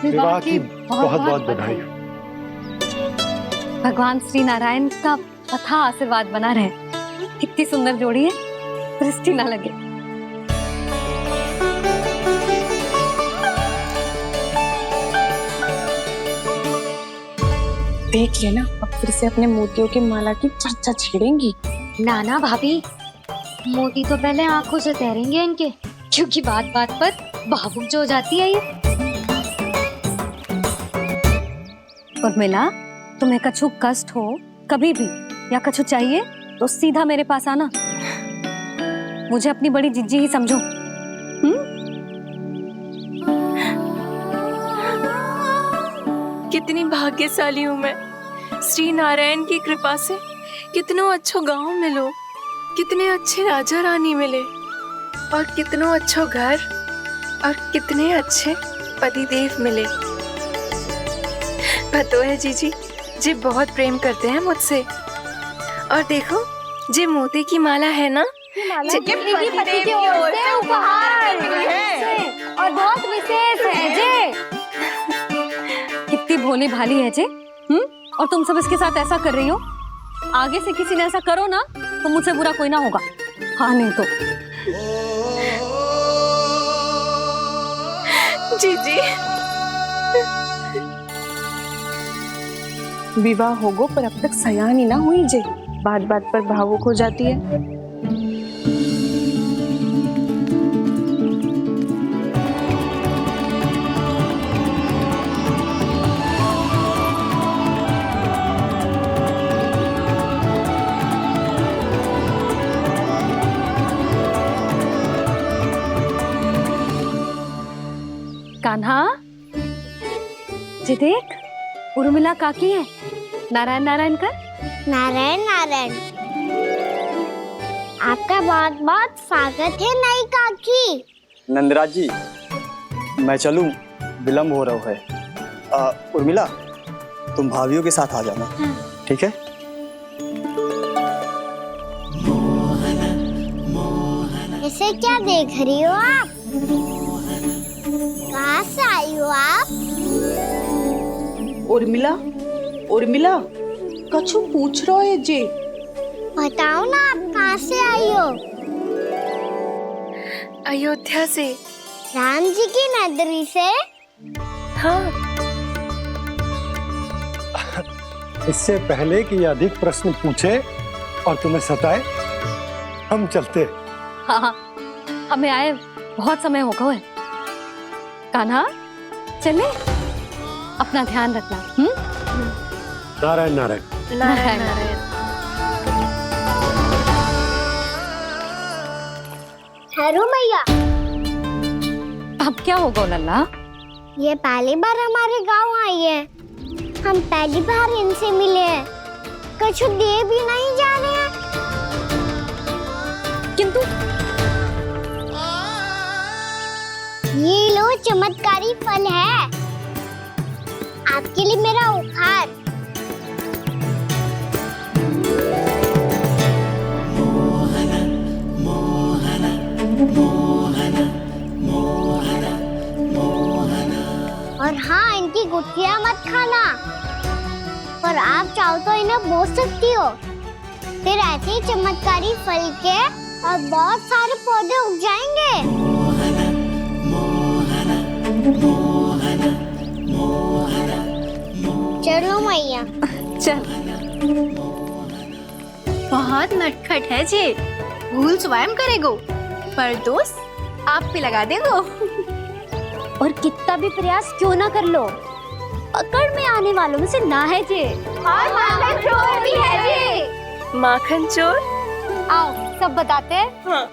विवाह की बहुत बहुत बधाई। भगवान श्री नारायण का अथाह आशीर्वाद बना रहे। कितनी सुंदर जोड़ी है, दृष्टि ना लगे। देख लेना, अब फिर से अपने मोतियों की माला की चर्चा छेड़ेंगी। नाना भाभी, मोती तो पहले आंखों से तैरेंगे इनके, क्योंकि बात बात पर भावुक जो हो जाती है ये। उर्मिला, तुम्हें कछु कष्ट हो कभी भी या कछु चाहिए तो सीधा मेरे पास आना। मुझे अपनी बड़ी जिज्जी ही समझो। कितनी भाग्यशाली हूँ मैं, श्री नारायण की कृपा से कितनों अच्छो गांव मिलो, कितने अच्छे राजा रानी मिले और कितनों अच्छो घर और कितने अच्छे पतिदेव मिले। पतो है जीजी, जी बहुत प्रेम करते हैं मुझसे। और देखो, जी मोती की माला है ना, पति की ओर से उपहार है और बहुत विशेष है जे। कितनी भोली भाली है जे। और तुम सब इसके साथ ऐसा कर रही हो। आगे से किसी ने ऐसा करो ना तो मुझसे बुरा कोई ना होगा। हाँ नहीं तो जीजी। विवाह होगो पर अब तक सयान ही ना हुई जे, बात बात पर भावुक हो जाती है। कान्हा, जी देख, उर्मिला काकी है। नारायण नारायण कर। नारायण नारायण। आपका बहुत बहुत स्वागत है नई काकी। नंदराज जी, मैं चलूं, विलम्ब हो रहा है। उर्मिला, तुम भाभियों के साथ आ जाना। ठीक है? इसे क्या देख रही हो आप? कहाँ से आई हो आप? उर्मिला, उर्मिला, कछु पूछ रहा है जी। बताओ ना, आप कहाँ से आई हो? अयोध्या से। राम जी की नगरी से? हाँ। इससे पहले कि अधिक प्रश्न पूछे और तुम्हें सताए, हम चलते। हाँ, हमें आए बहुत समय हो गया है। कान्हा, चले, अपना ध्यान रखना। नारायण नारायण। नारायण नारायण। ठहरो मैया। अब क्या होगा लल्ला? ये पहली बार हमारे गांव आई है, हम पहली बार इनसे मिले हैं, कुछ दे भी नहीं जा रहे हैं। किंतु ये लो, चमत्कारी फल है आपके लिए, मेरा उपहार। और हाँ, इनकी गुठलियां मत खाना, पर आप चाहो तो इन्हें बो सकती हो। फिर ऐसे ही चमत्कारी फल के और बहुत सारे पौधे उग जाएंगे। चलो मैया। चल। बहुत नटखट है जी, भूल स्वयं करेगो, पर दोस्त आप पे लगा दे वो। और कितना भी प्रयास क्यों ना कर लो, पकड़ में आने वालों में से ना है जे। और माखन चोर भी है जे। माखन चोर? आओ सब बताते हैं। हाँ।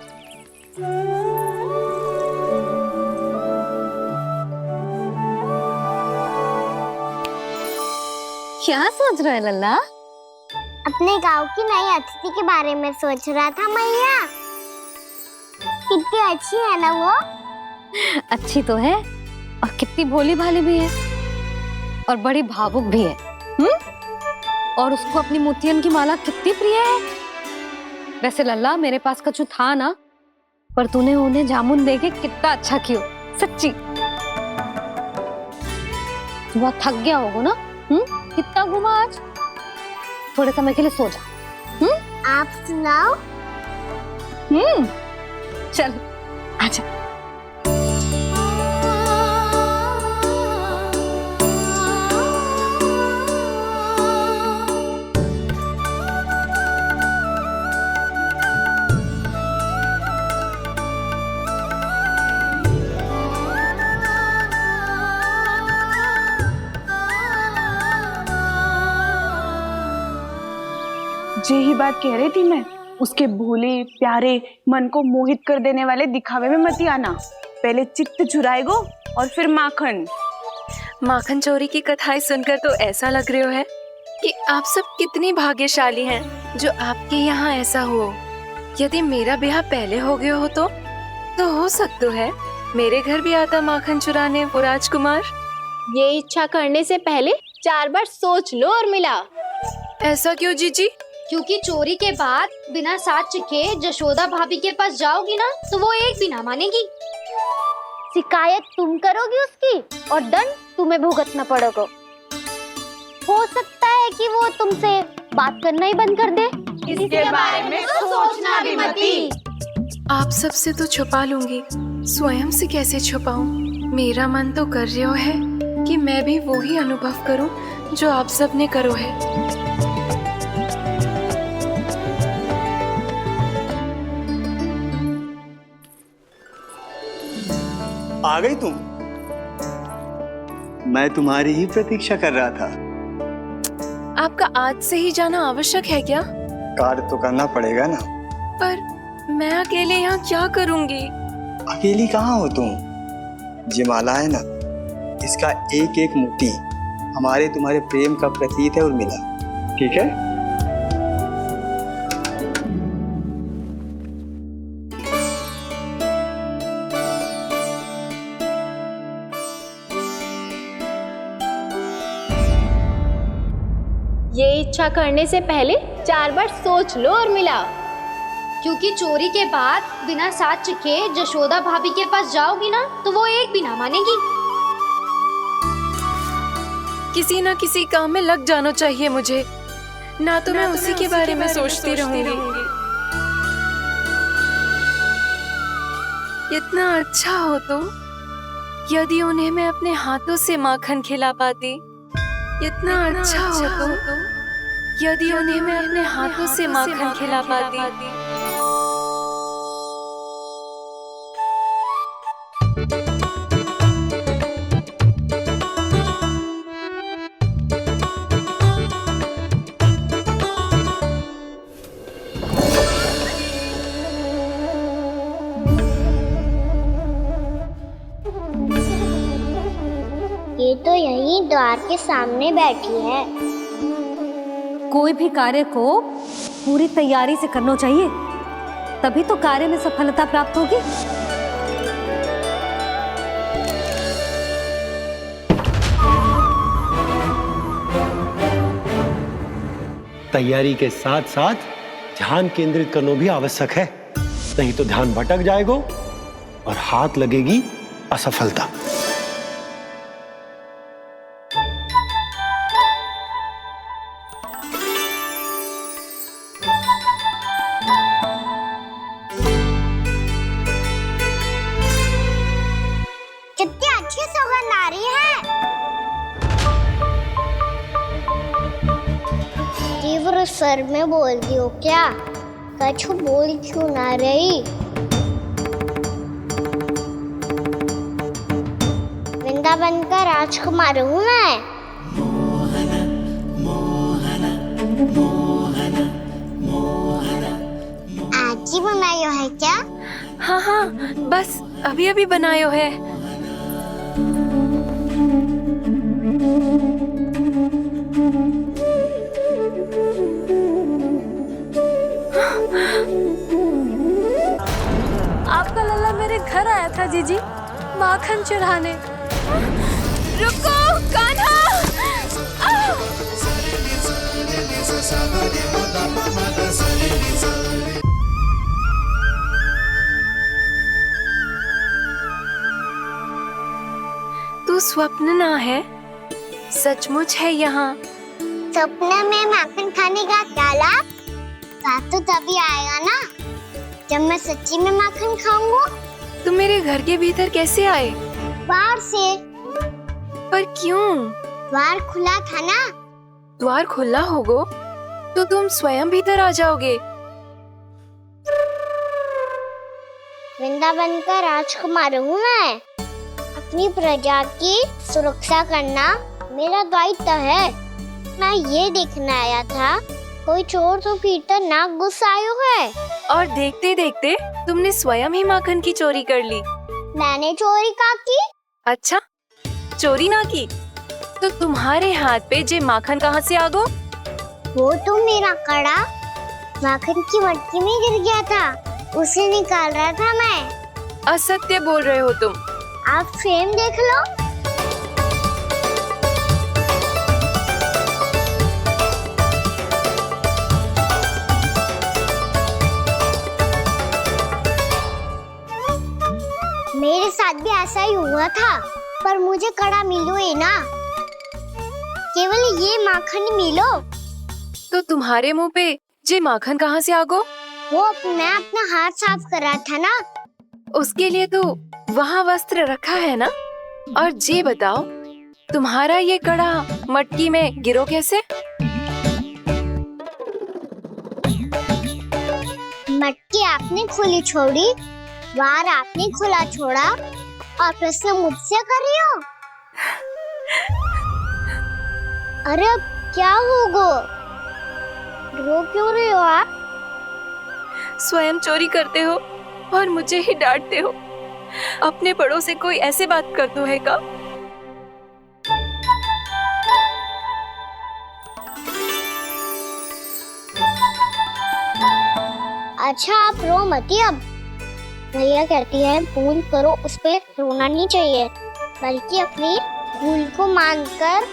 क्या सोच रहे है लल्ला? अपने गांव की नई अतिथि के बारे में सोच रहा था मैया। कितनी अच्छी है ना वो। अच्छी तो है और कितनी भोली भाली भी है और बड़ी भावुक भी है। और उसको अपनी मोतियन की माला कितनी प्रिय है। वैसे लल्ला मेरे पास कछु था ना, पर तूने उन्हें जामुन देके कितना अच्छा किया, सच्ची। तू बहुत थक गया होगा ना? कितना घूमा आज? थोड़े समय के लिए सो जा। आप सुनाओ। चल आजा। यही बात कह रही थी मैं, उसके भोले प्यारे मन को मोहित कर देने वाले दिखावे में मत आना। पहले चित्त चुराएगो और फिर माखन। माखन चोरी की कथाएं सुनकर तो ऐसा लग रहा है कि आप सब कितनी भाग्यशाली हैं जो आपके यहाँ ऐसा हो। यदि मेरा ब्याह पहले हो गया हो तो हो सकता है मेरे घर भी आता माखन चुराने वो राजकुमार। ये इच्छा करने से पहले 4 बार सोच लो और मिला। ऐसा क्यों जीजी? क्योंकि चोरी के बाद बिना साथ चिखे जशोदा भाभी के पास जाओगी ना तो वो एक भी ना मानेगी। शिकायत तुम करोगी उसकी और दंड तुम्हें भुगतना पड़ेगा। हो सकता है कि वो तुमसे बात करना ही बंद कर दे। इसके बारे में तो सोचना भी मती। आप सबसे तो छुपा लूंगी, स्वयं से कैसे छुपाऊं? मेरा मन तो कर रहा है कि मैं भी वो ही अनुभव करूं जो आप सब ने करो है। आ गई तुम? मैं तुम्हारी ही प्रतीक्षा कर रहा था। आपका आज से ही जाना आवश्यक है क्या? कार्य तो करना पड़ेगा ना। पर मैं अकेले यहाँ क्या करूँगी? अकेली कहाँ हो तुम? ये माला है ना, इसका एक एक मोती हमारे तुम्हारे प्रेम का प्रतीक है उर्मिला, ठीक है? ये इच्छा करने से पहले 4 बार सोच लो और मिला। क्योंकि चोरी के बाद बिना साथ चिखे जशोदा भाभी के पास जाओगी ना तो वो एक भी ना मानेगी। किसी ना किसी काम में लग जाना चाहिए मुझे, ना तो मैं उसी के बारे में सोचती रहूंगी। इतना अच्छा हो तो यदि उन्हें मैं अपने हाथों से माखन खिला पाती। इतना अच्छा हो तो यदि उन्हें मैं अपने हाथों से माखन खिला पाती। ये तो यहीं द्वार के सामने बैठी है। कोई भी कार्य को पूरी तैयारी से करना चाहिए, तभी तो कार्य में सफलता प्राप्त होगी। तैयारी के साथ साथ ध्यान केंद्रित करना भी आवश्यक है, नहीं तो ध्यान भटक जाएगा और हाथ लगेगी असफलता। कितनी अच्छी सुगंध आ रही है। तीव्र स्वर में बोलती हो क्या? कछु बोल क्यों ना रही? वृंदावन का राजकुमार हूँ मैं। आज ही बनायो है क्या? हाँ हाँ, बस अभी अभी बनायो है। आपका लल्ला मेरे घर आया था जीजी, माखन चढ़ाने। रुको कान्हा! तू स्वप्न ना है, सचमुच है यहाँ। सपने में माखन खाने का क्या लाभ? रात तो तभी आएगा ना जब मैं सच्ची में माखन खाऊंगा। तुम मेरे घर के भीतर कैसे आए? बाहर से। पर क्यों? द्वार खुला था ना। द्वार खुला होगा तो तुम स्वयं भीतर आ जाओगे। वृंदावन का राजकुमार हूँ मैं। अपनी प्रजा की सुरक्षा करना मेरा दायित्व है। मैं ये देखने आया था कोई चोर तो भीतर ना घुस आयो है। और देखते देखते तुमने स्वयं ही माखन की चोरी कर ली। मैंने चोरी का की? अच्छा, चोरी ना की तो तुम्हारे हाथ पे जे माखन कहाँ से आ गो? वो तो मेरा कड़ा माखन की मटकी में गिर गया था, उसे निकाल रहा था मैं। असत्य बोल रहे हो तुम। आप स्वयं देख लो। मेरे साथ भी ऐसा ही हुआ था, पर मुझे कड़ा मिलो ही ना, केवल ये माखन मिलो। तो तुम्हारे मुंह पे जे माखन कहाँ से आ गो? वो मैं अपना हाथ साफ कर रहा था ना। उसके लिए तो वहाँ वस्त्र रखा है ना। और जे बताओ, तुम्हारा ये कड़ा मटकी में गिरो कैसे? मटकी आपने खुली छोड़ी, द्वार आपने खुला छोड़ा, और प्रश्न मुझसे कर रही हो? अरे अब क्या होगा? रो क्यों रहे हो आप? स्वयं चोरी करते हो और मुझे ही डांटते हो। अपने बड़ों से कोई ऐसे बात कर दो है का? अच्छा आप रो मती। अब भैया कहती है भूल करो, उस पे रोना नहीं चाहिए, बल्कि अपनी भूल को मानकर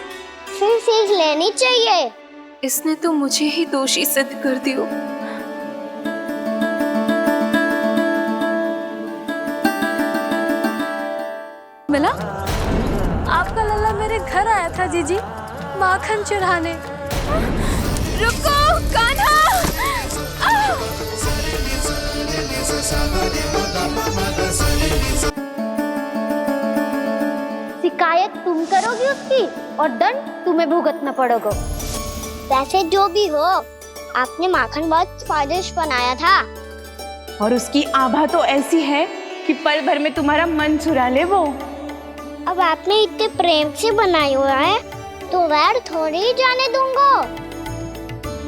फिर सीख लेनी चाहिए। इसने तो मुझे ही दोषी सिद्ध कर दिया। मिला? आपका लल्ला मेरे घर आया था जीजी, माखन चढ़ाने। रुको कान्हा! शिकायत तुम करोगी उसकी और दंड तुम्हें भुगतना पड़ेगा। वैसे जो भी हो, आपने माखन बहुत स्वादिष्ट बनाया था। और उसकी आभा तो ऐसी है कि पल भर में तुम्हारा मन चुरा ले वो। अब आपने इतने प्रेम से बनाया हुआ है तो वैर थोड़ी ही जाने दूंगा।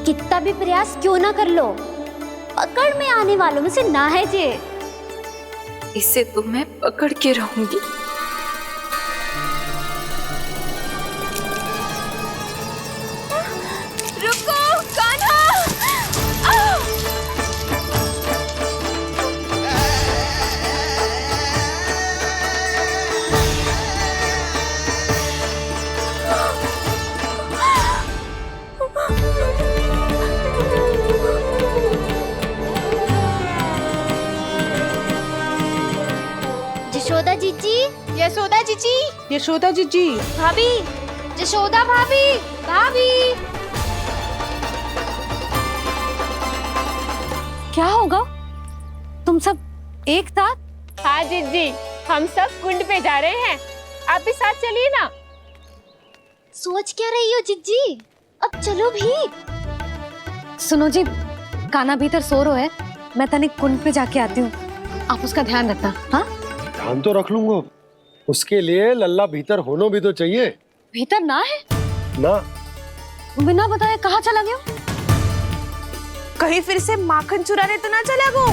कितना भी प्रयास क्यों ना कर लो, पकड़ में आने वालों में से ना है जे। इसे तो मैं पकड़ के रहूंगी। रुको कान्हा! यशोदा जीजी, यशोदा जीजी, यशोदा जीजी, भाभी, यशोदा भाभी, भाभी। क्या होगा? तुम सब एक साथ? हाँ जीजी, हम सब कुंड पे जा रहे हैं, आप भी साथ चलिए ना। सोच क्या रही हो जीजी? अब चलो भी। सुनो जी, कान्हा भीतर सो रहा है, मैं तनिक कुंड पे जाके आती हूँ, आप उसका ध्यान रखना। हाँ, ध्यान तो रख लूंगा, उसके लिए लल्ला भीतर होना भी तो चाहिए। भीतर ना है ना, बिना बताए कहाँ चला गया? कहीं फिर से माखन चुराने तो ना चला गो?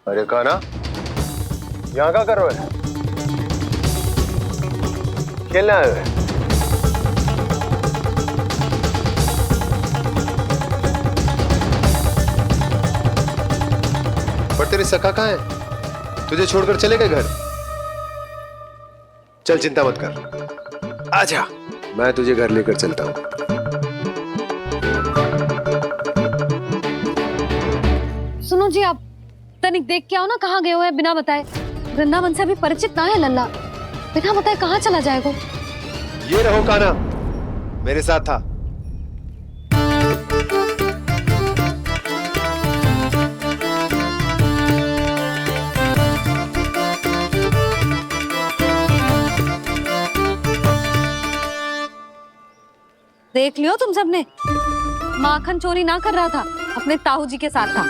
अरे कान्हा, यहाँ क्या कर रहे हो? खेलने आए हुए? पर तेरे सखा कहाँ है? तुझे छोड़कर चले गए घर? चल चिंता मत कर, आजा, मैं तुझे घर लेकर चलता हूँ। सुनो जी, आप तनिक देख के आओ ना कहाँ गए हुए हैं बिना बताए। वृंदावन से अभी परिचित ना है लल्ला, बिना बताए कहाँ चला जाएगा? ये रहो कान्हा, मेरे साथ था। देख लियो तुम सबने, माखन चोरी ना कर रहा था, अपने ताऊ जी के साथ था।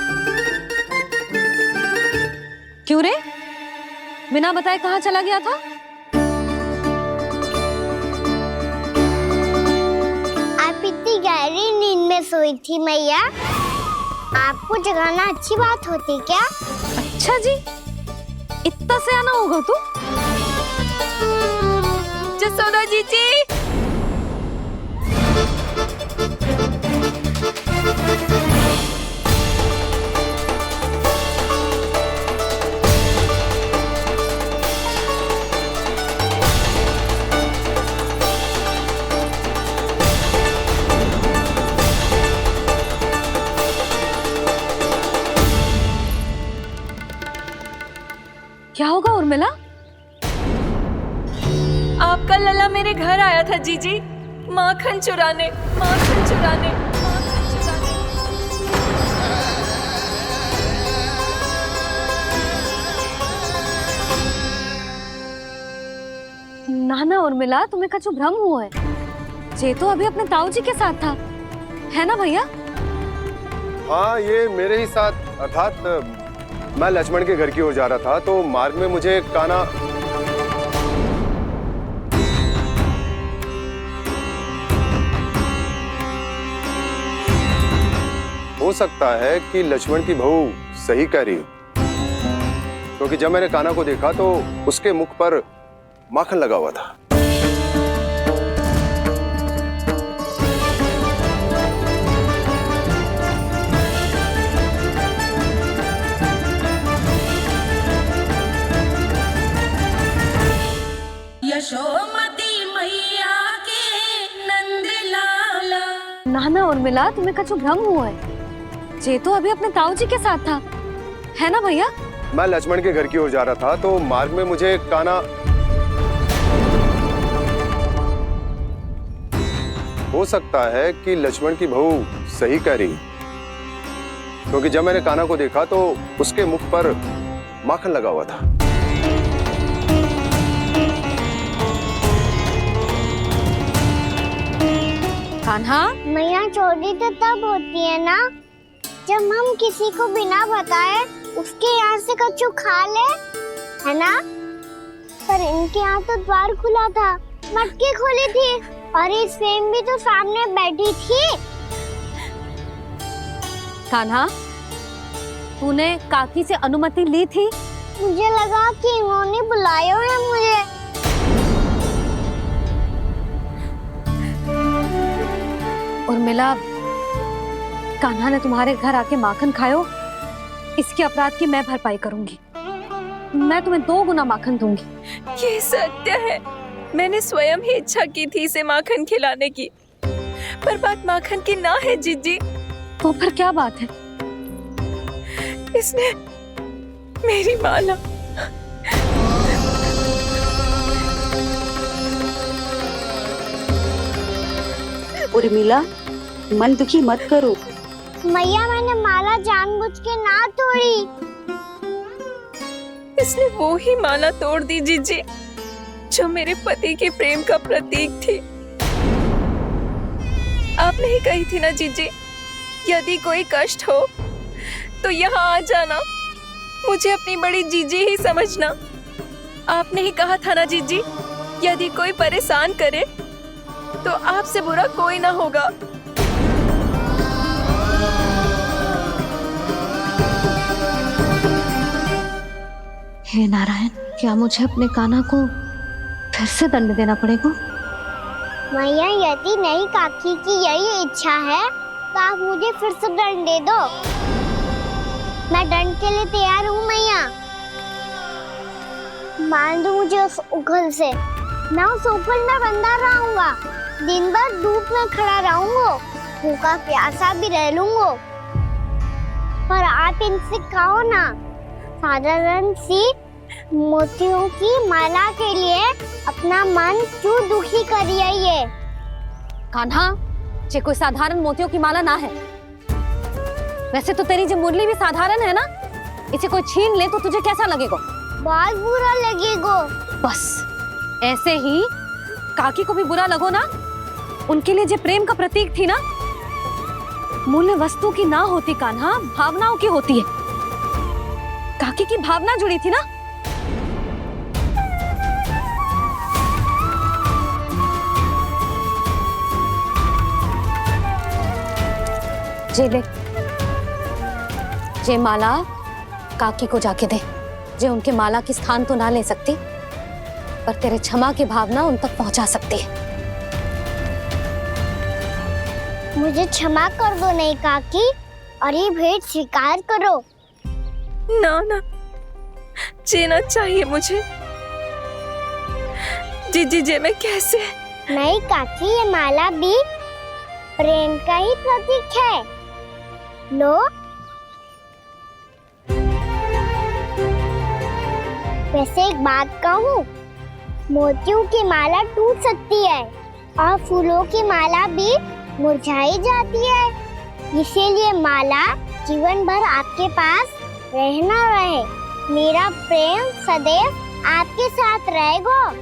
क्यों रे, बिना बताए कहाँ चला गया था? आप इतनी गहरी नींद में सोई थी मैया, आपको जगाना अच्छी बात होती क्या? अच्छा जी, इतना सयाना होगा तू? जसोदा जीजी, क्या होगा उर्मिला? आपका लल्ला मेरे घर आया था जीजी, माखन चुराने, माखन चुराने, माखन चुराने। ना ना उर्मिला, तुम्हें कछु भ्रम हुआ है। ये तो अभी अपने ताऊ जी के साथ था, है ना भैया? हाँ, ये मेरे ही साथ, अर्थात मैं लक्ष्मण के घर की ओर जा रहा था, तो मार्ग में मुझे कान्हा हो सकता है कि लक्ष्मण की बहू सही कह रही हो, क्योंकि जब मैंने कान्हा को देखा तो उसके मुख पर माखन लगा हुआ था। यशोमती मैया के नंद लाला। ना ना उर्मिला, तुम्हें कछु भ्रम हुआ है। ये तो अभी अपने ताऊ जी के साथ था, है ना भैया? मैं लक्ष्मण के घर की ओर जा रहा था, तो मार्ग में मुझे कान्हा हो सकता है कि लक्ष्मण की बहू सही कह रही, क्योंकि जब मैंने कान्हा को देखा तो उसके मुख पर माखन लगा हुआ था। कान्हा, मैया चोरी तो तब होती है ना जब हम किसी को बिना बताए उसके यहाँ से कछु खा ले, है ना? पर इनके यहाँ तो द्वार खुला था, मटकी खोली थी और ये सेम भी तो सामने बैठी थी। कान्हा, तूने काकी से अनुमति ली थी? मुझे लगा कि इन्होंने बुलाया है मुझे। उर्मिला, कान्हा ने तुम्हारे घर आके माखन खायो, इसके अपराध की मैं भरपाई करूंगी। मैं तुम्हें 2 गुना माखन दूंगी। ये सत्य है, मैंने स्वयं ही इच्छा की थी इसे माखन खिलाने की, पर बात माखन की ना है जीजी। तो फिर क्या बात है? इसने मेरी माला उर्मिला, मन दुखी मत करो। मैया मैंने माला जानबूझ के ना तोड़ी। इसने वो ही माला तोड़ दी जीजी जो मेरे पति के प्रेम का प्रतीक थी। आपने ही कही थी ना जीजी, यदि कोई कष्ट हो तो यहाँ आ जाना, मुझे अपनी बड़ी जीजी ही समझना। आपने ही कहा था ना जीजी, यदि कोई परेशान करे तो आपसे बुरा कोई ना होगा। हे नारायण, क्या मुझे अपने कान्हा को फिर से दंड देना पड़ेगा? मैया यदि नहीं काकी की यही इच्छा है तो आप मुझे फिर से दंड दे दो। मैं दंड के लिए तैयार हूँ मैया। मान दो मुझे उस उखल से, मैं उस उखल में बंधा रहूंगा, दिन भर धूप में खड़ा रहूंगा, भूखा प्यासा भी रह लूंगा। पर आप इनसे कहो ना, साधारण सी मोतियों की माला के लिए अपना मन क्यों दुखी करिए? ये कान्हा, ये कोई साधारण मोतियों की माला ना है। वैसे तो तेरी जो मुरली भी साधारण है ना, इसे कोई छीन ले तो तुझे कैसा लगेगा? बहुत बुरा लगेगा। बस ऐसे ही काकी को भी बुरा लगो ना। उनके लिए जो प्रेम का प्रतीक थी ना, मूल्य वस्तु की ना होती कान्हा, भावनाओं की होती है। काकी की भावना जुड़ी थी ना। जे ले, जे माला काकी को जाके दे। जे उनके माला की स्थान तो ना ले सकती, पर तेरे क्षमा की भावना उन तक पहुंचा सकती है। मुझे क्षमा कर दो नहीं काकी, और ये भेंट स्वीकार करो। ना ना, जीना चाहिए मुझे। जीजी जे मैं कैसे? नहीं काकी, ये माला भी प्रेम का ही प्रतीक है। लो, वैसे एक बात कहूँ, मोतियों की माला टूट सकती है और फूलों की माला भी मुरझाई जाती है। इसीलिए माला जीवन भर आपके पास रहना रहे। मेरा प्रेम सदैव आपके साथ रहेगा।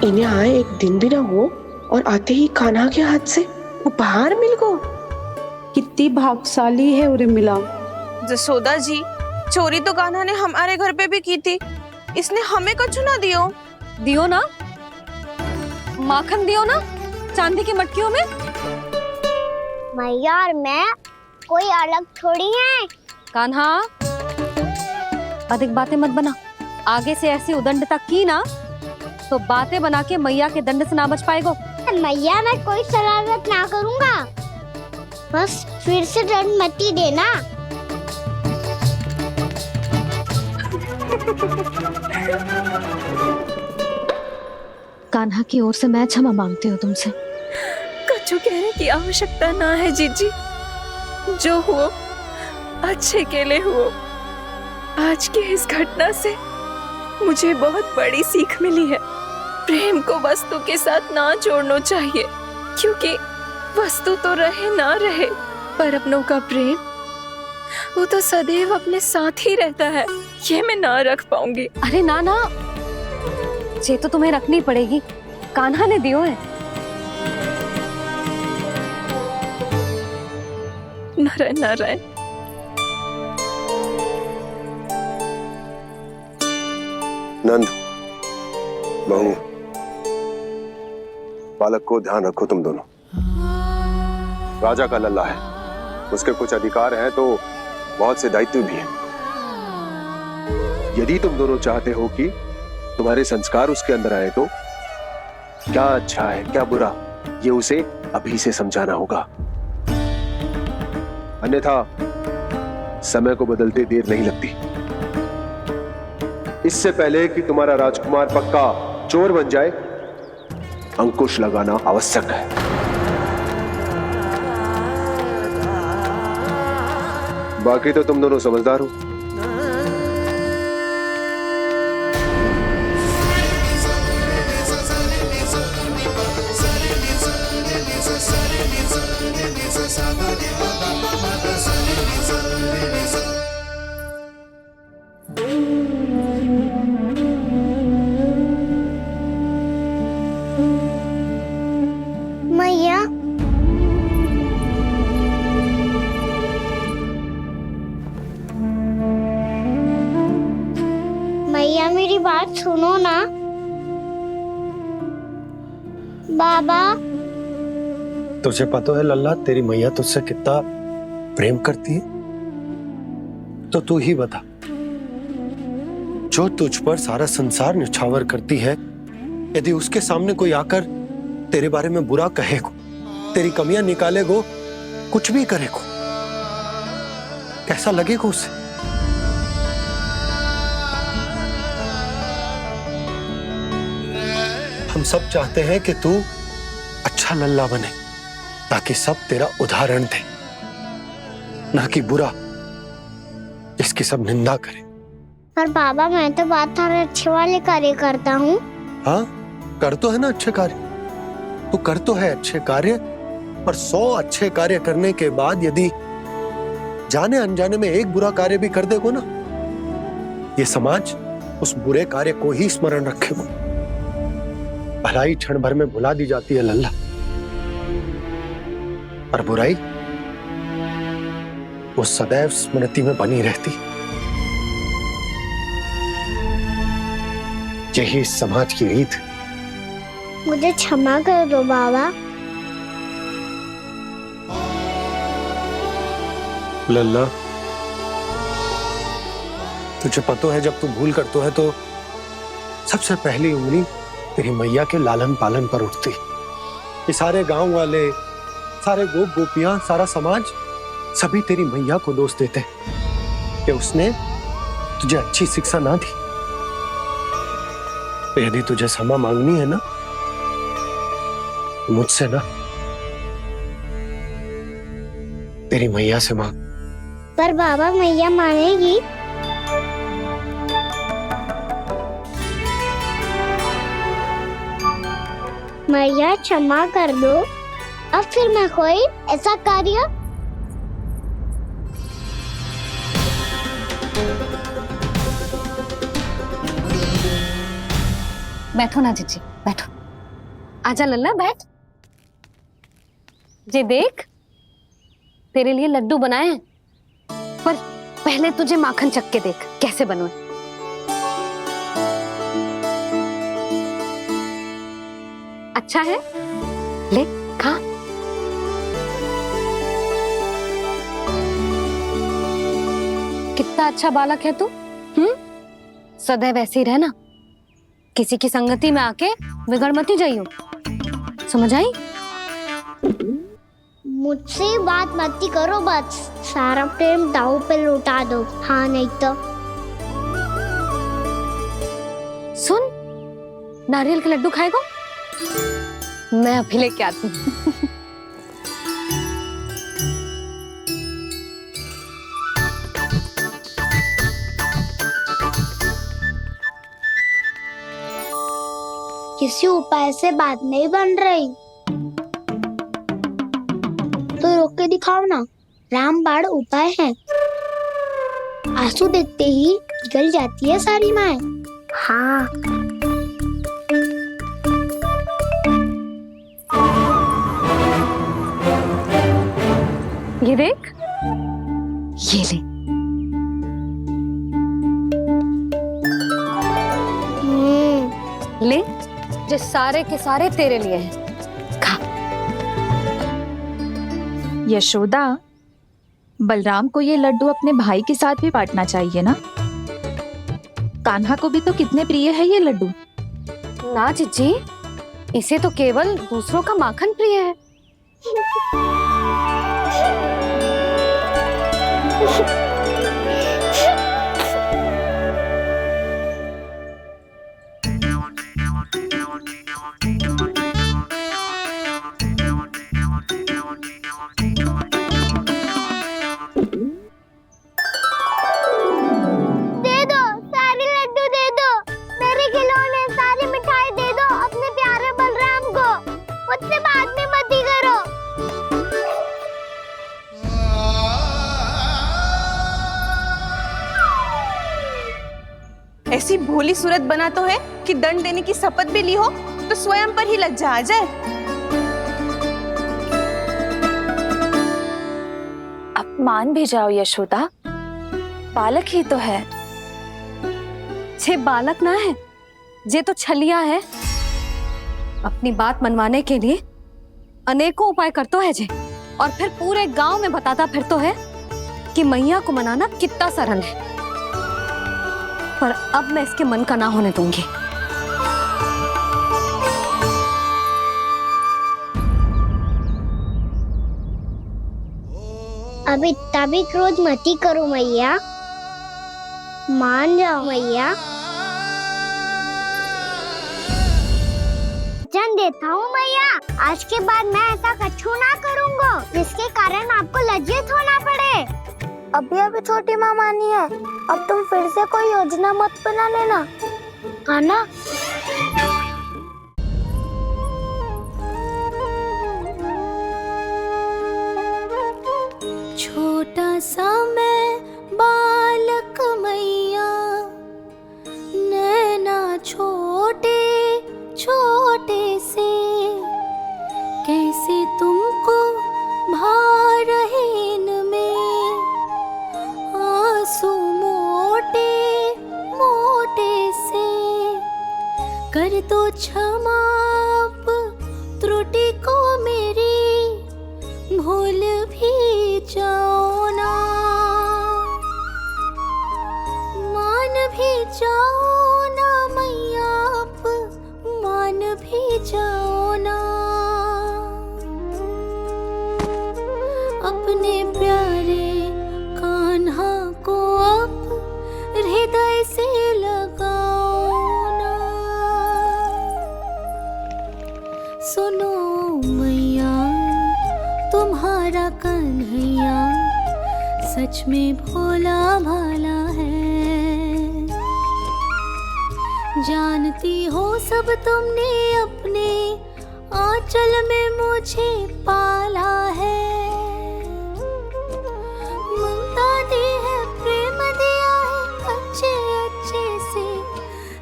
इन्हें आए एक दिन भी ना हो और आते ही कान्हा के हाथ से उपहार मिल गो। कितनी भाग्यशाली है उर्मिला। जसोदा जी, चोरी तो कान्हा ने हमारे घर पे भी की थी। इसने हमें कुछ ना दियो। दियो ना, माखन दियो ना, चांदी की मटकियों में। मैया और मैं कोई अलग थोड़ी है। कान्हा, अधिक बातें मत बना। आगे से ऐसी उदंडता की ना तो बातें बना के मैया के दंड से ना बच पाएगो। मैया, मैं कोई शरारत ना करूंगा, बस फिर से दंड मत ही देना। कान्हा की ओर से मैं क्षमा मांगती हूँ तुमसे। कछु कहने की आवश्यकता ना है जीजी। जो हुआ अच्छे के लिए हुआ। आज की इस घटना से मुझे बहुत बड़ी सीख मिली है। प्रेम को वस्तु के साथ ना जोड़ना चाहिए, क्योंकि वस्तु तो रहे ना रहे, पर अपनों का प्रेम वो तो सदैव अपने साथ ही रहता है। ये मैं ना रख पाऊंगी। अरे ना ना, ये तो तुम्हें रखनी पड़ेगी। कान्हा ने दियो है। नारायण नारायण। नंद, बहू, बालक को ध्यान रखो तुम दोनों। राजा का लल्ला है, उसके कुछ अधिकार हैं तो बहुत से दायित्व भी हैं। यदि तुम दोनों चाहते हो कि तुम्हारे संस्कार उसके अंदर आए तो क्या अच्छा है क्या बुरा, ये उसे अभी से समझाना होगा। अन्यथा समय को बदलते देर नहीं लगती। इससे पहले कि तुम्हारा राजकुमार पक्का चोर बन जाए, अंकुश लगाना आवश्यक है। बाकी तो तुम दोनों समझदार हो। मैया, मैया मेरी बात सुनो ना। बाबा, तुझे पता है लल्ला, तेरी मैया तुझसे कितना प्रेम करती है? तो तू ही बता, जो तुझ पर सारा संसार न्यौछावर करती है, यदि उसके सामने कोई आकर तेरे बारे में बुरा कहेगो, तेरी कमियां निकालेगो, कुछ भी करेगो, कैसा लगेगा उसे? हम सब चाहते हैं कि तू अच्छा लल्ला बने, ताकि सब तेरा उदाहरण दे, ना कि बुरा जिसकी सब निंदा करे। पर बाबा, मैं तो बात हर अच्छे वाले कार्य करता हूँ। हाँ, कर तो है ना अच्छे कार्य, तू कर तो है अच्छे कार्य, पर 100 अच्छे कार्य करने के बाद यदि जाने अनजाने में एक बुरा कार्य भी कर देगो ना, ये समाज उस बुरे कार्य को ही स्मरण रखेगो। भलाई क्षण भर में भुला दी जाती है लल्ला, और बुराई वो सदैव स्मृति में बनी रहती। यही इस समाज की रीत। मुझे क्षमा कर दो बाबा। लल्ला, तुझे पता है जब तू भूल करतो है तो सबसे पहली उंगली तेरी मैया के लालन पालन पर उठती। ये सारे गांव वाले, सारे गोप गोपियां, सारा समाज सभी तेरी मैया को दोष देते कि उसने तुझे अच्छी शिक्षा ना दी। तो यदि तुझे क्षमा मांगनी है ना, मुझसे ना, तेरी मैया से मांग। पर बाबा, मैया मानेगी? मैया क्षमा कर दो, अब फिर मैं कोई ऐसा कार्य। बैठो ना जीजी, बैठो। आजा लल्ला, बैठ। जे देख, तेरे लिए लड्डू बनाए हैं, पर पहले तुझे माखन चख के देख कैसे बने। अच्छा है, ले खा। कितना अच्छा बालक है तू। सदैव ऐसे ही रहना, किसी की संगति में आके बिगड़ मती जाइयो, समझ आई? मुझसे बात मत करो, बस सारा प्रेम दाव पे लौटा दो। हाँ, नहीं तो सुन, नारियल के लड्डू खाएगा? मैं अभी लेके आती हूँ। किसी उपाय से बात नहीं बन रही तो रोक के दिखाओ ना। रामबाण उपाय है, आंसू देखते ही निकल जाती है सारी माए। हाँ, ये देख, ये ले। ले, जो सारे के सारे तेरे लिए हैं, खा। यशोदा, बलराम को ये लड्डू अपने भाई के साथ भी बांटना चाहिए ना। कान्हा को भी तो कितने प्रिय है ये लड्डू। ना जीजी, इसे तो केवल दूसरों का माखन प्रिय है। ऐसी भोली सूरत बना तो है कि दंड देने की शपथ भी ली हो तो स्वयं पर ही लज्जा आ जाए। अब मान भी जाओ यशोदा, बालक ही तो है। छे बालक ना है, जे तो छलिया है। अपनी बात मनवाने के लिए अनेकों उपाय करतो है जे, और फिर पूरे गांव में बताता फिरतो है कि मैया को मनाना कितना सरल है। पर अब मैं इसके मन का ना होने दूंगी। अब इतना भी क्रोध मती करो मैया, मान जाओ मैया। वचन देता हूँ मैया, आज के बाद मैं ऐसा कछु ना करूँगा जिसके कारण आपको लज्जित होना पड़े। अभी छोटी माँ मानी है, अब तुम फिर से कोई योजना मत बना लेना, हाँ ना? छोटा सा मैं बालक मैया, नैना छोटे छोटे से, कैसे तुमको भा रहे इनमें आंसू मोटे मोटे से। कर दो क्षमा त्रुटि को मेरी, भूल भी जाओ ना, मान भी जाओ ना मैया, आप मान भी जाओ ना। अपने प्यारे कान्हा को अब हृदय से लगाओ ना। सुनो मैया, तुम्हारा कन्हैया सच में भोला भाला है। जानती हो सब तुमने अपने आंचल में मुझे पाला है। ममता दी है, प्रेम दिया है, अच्छे अच्छे से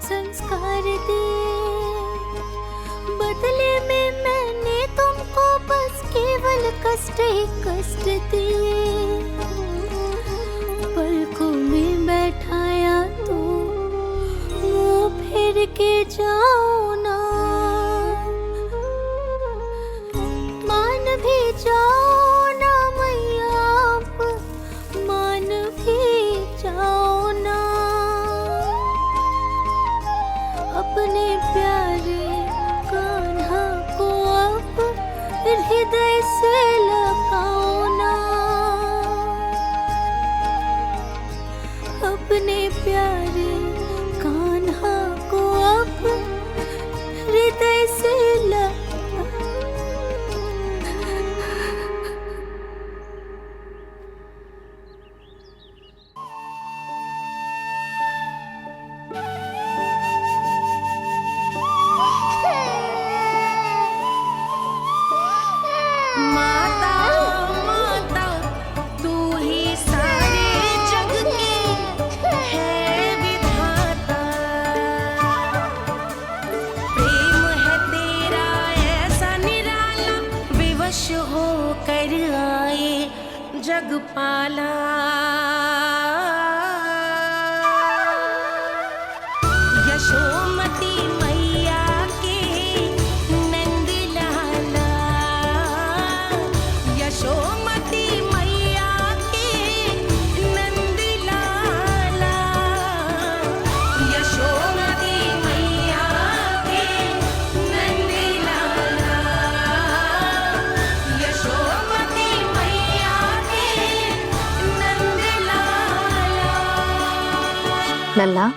संस्कार दिए। बदले में मैंने तुमको बस केवल कष्ट ही कष्ट दिए। पलकों में बैठाया तो मुंह फेर के जाओ ना, मान भी जाओ ना मैया, आप मान भी जाओ ना। अपने प्यारे कान्हा को अब हृदय से लगाओ ना। अपने प्यारे कान्हा को अब हृदय से माता माता तू ही सारे जग के है विधाता। प्रेम है तेरा ऐसा निराला, विवश हो कर आए जग पाला। यशोमती मैया के नंद लाला, यशोमती मैया के नंद लाला, यशोमती मैया के नंद लाला, यशोमती मैया के नंद लाला। लल्ला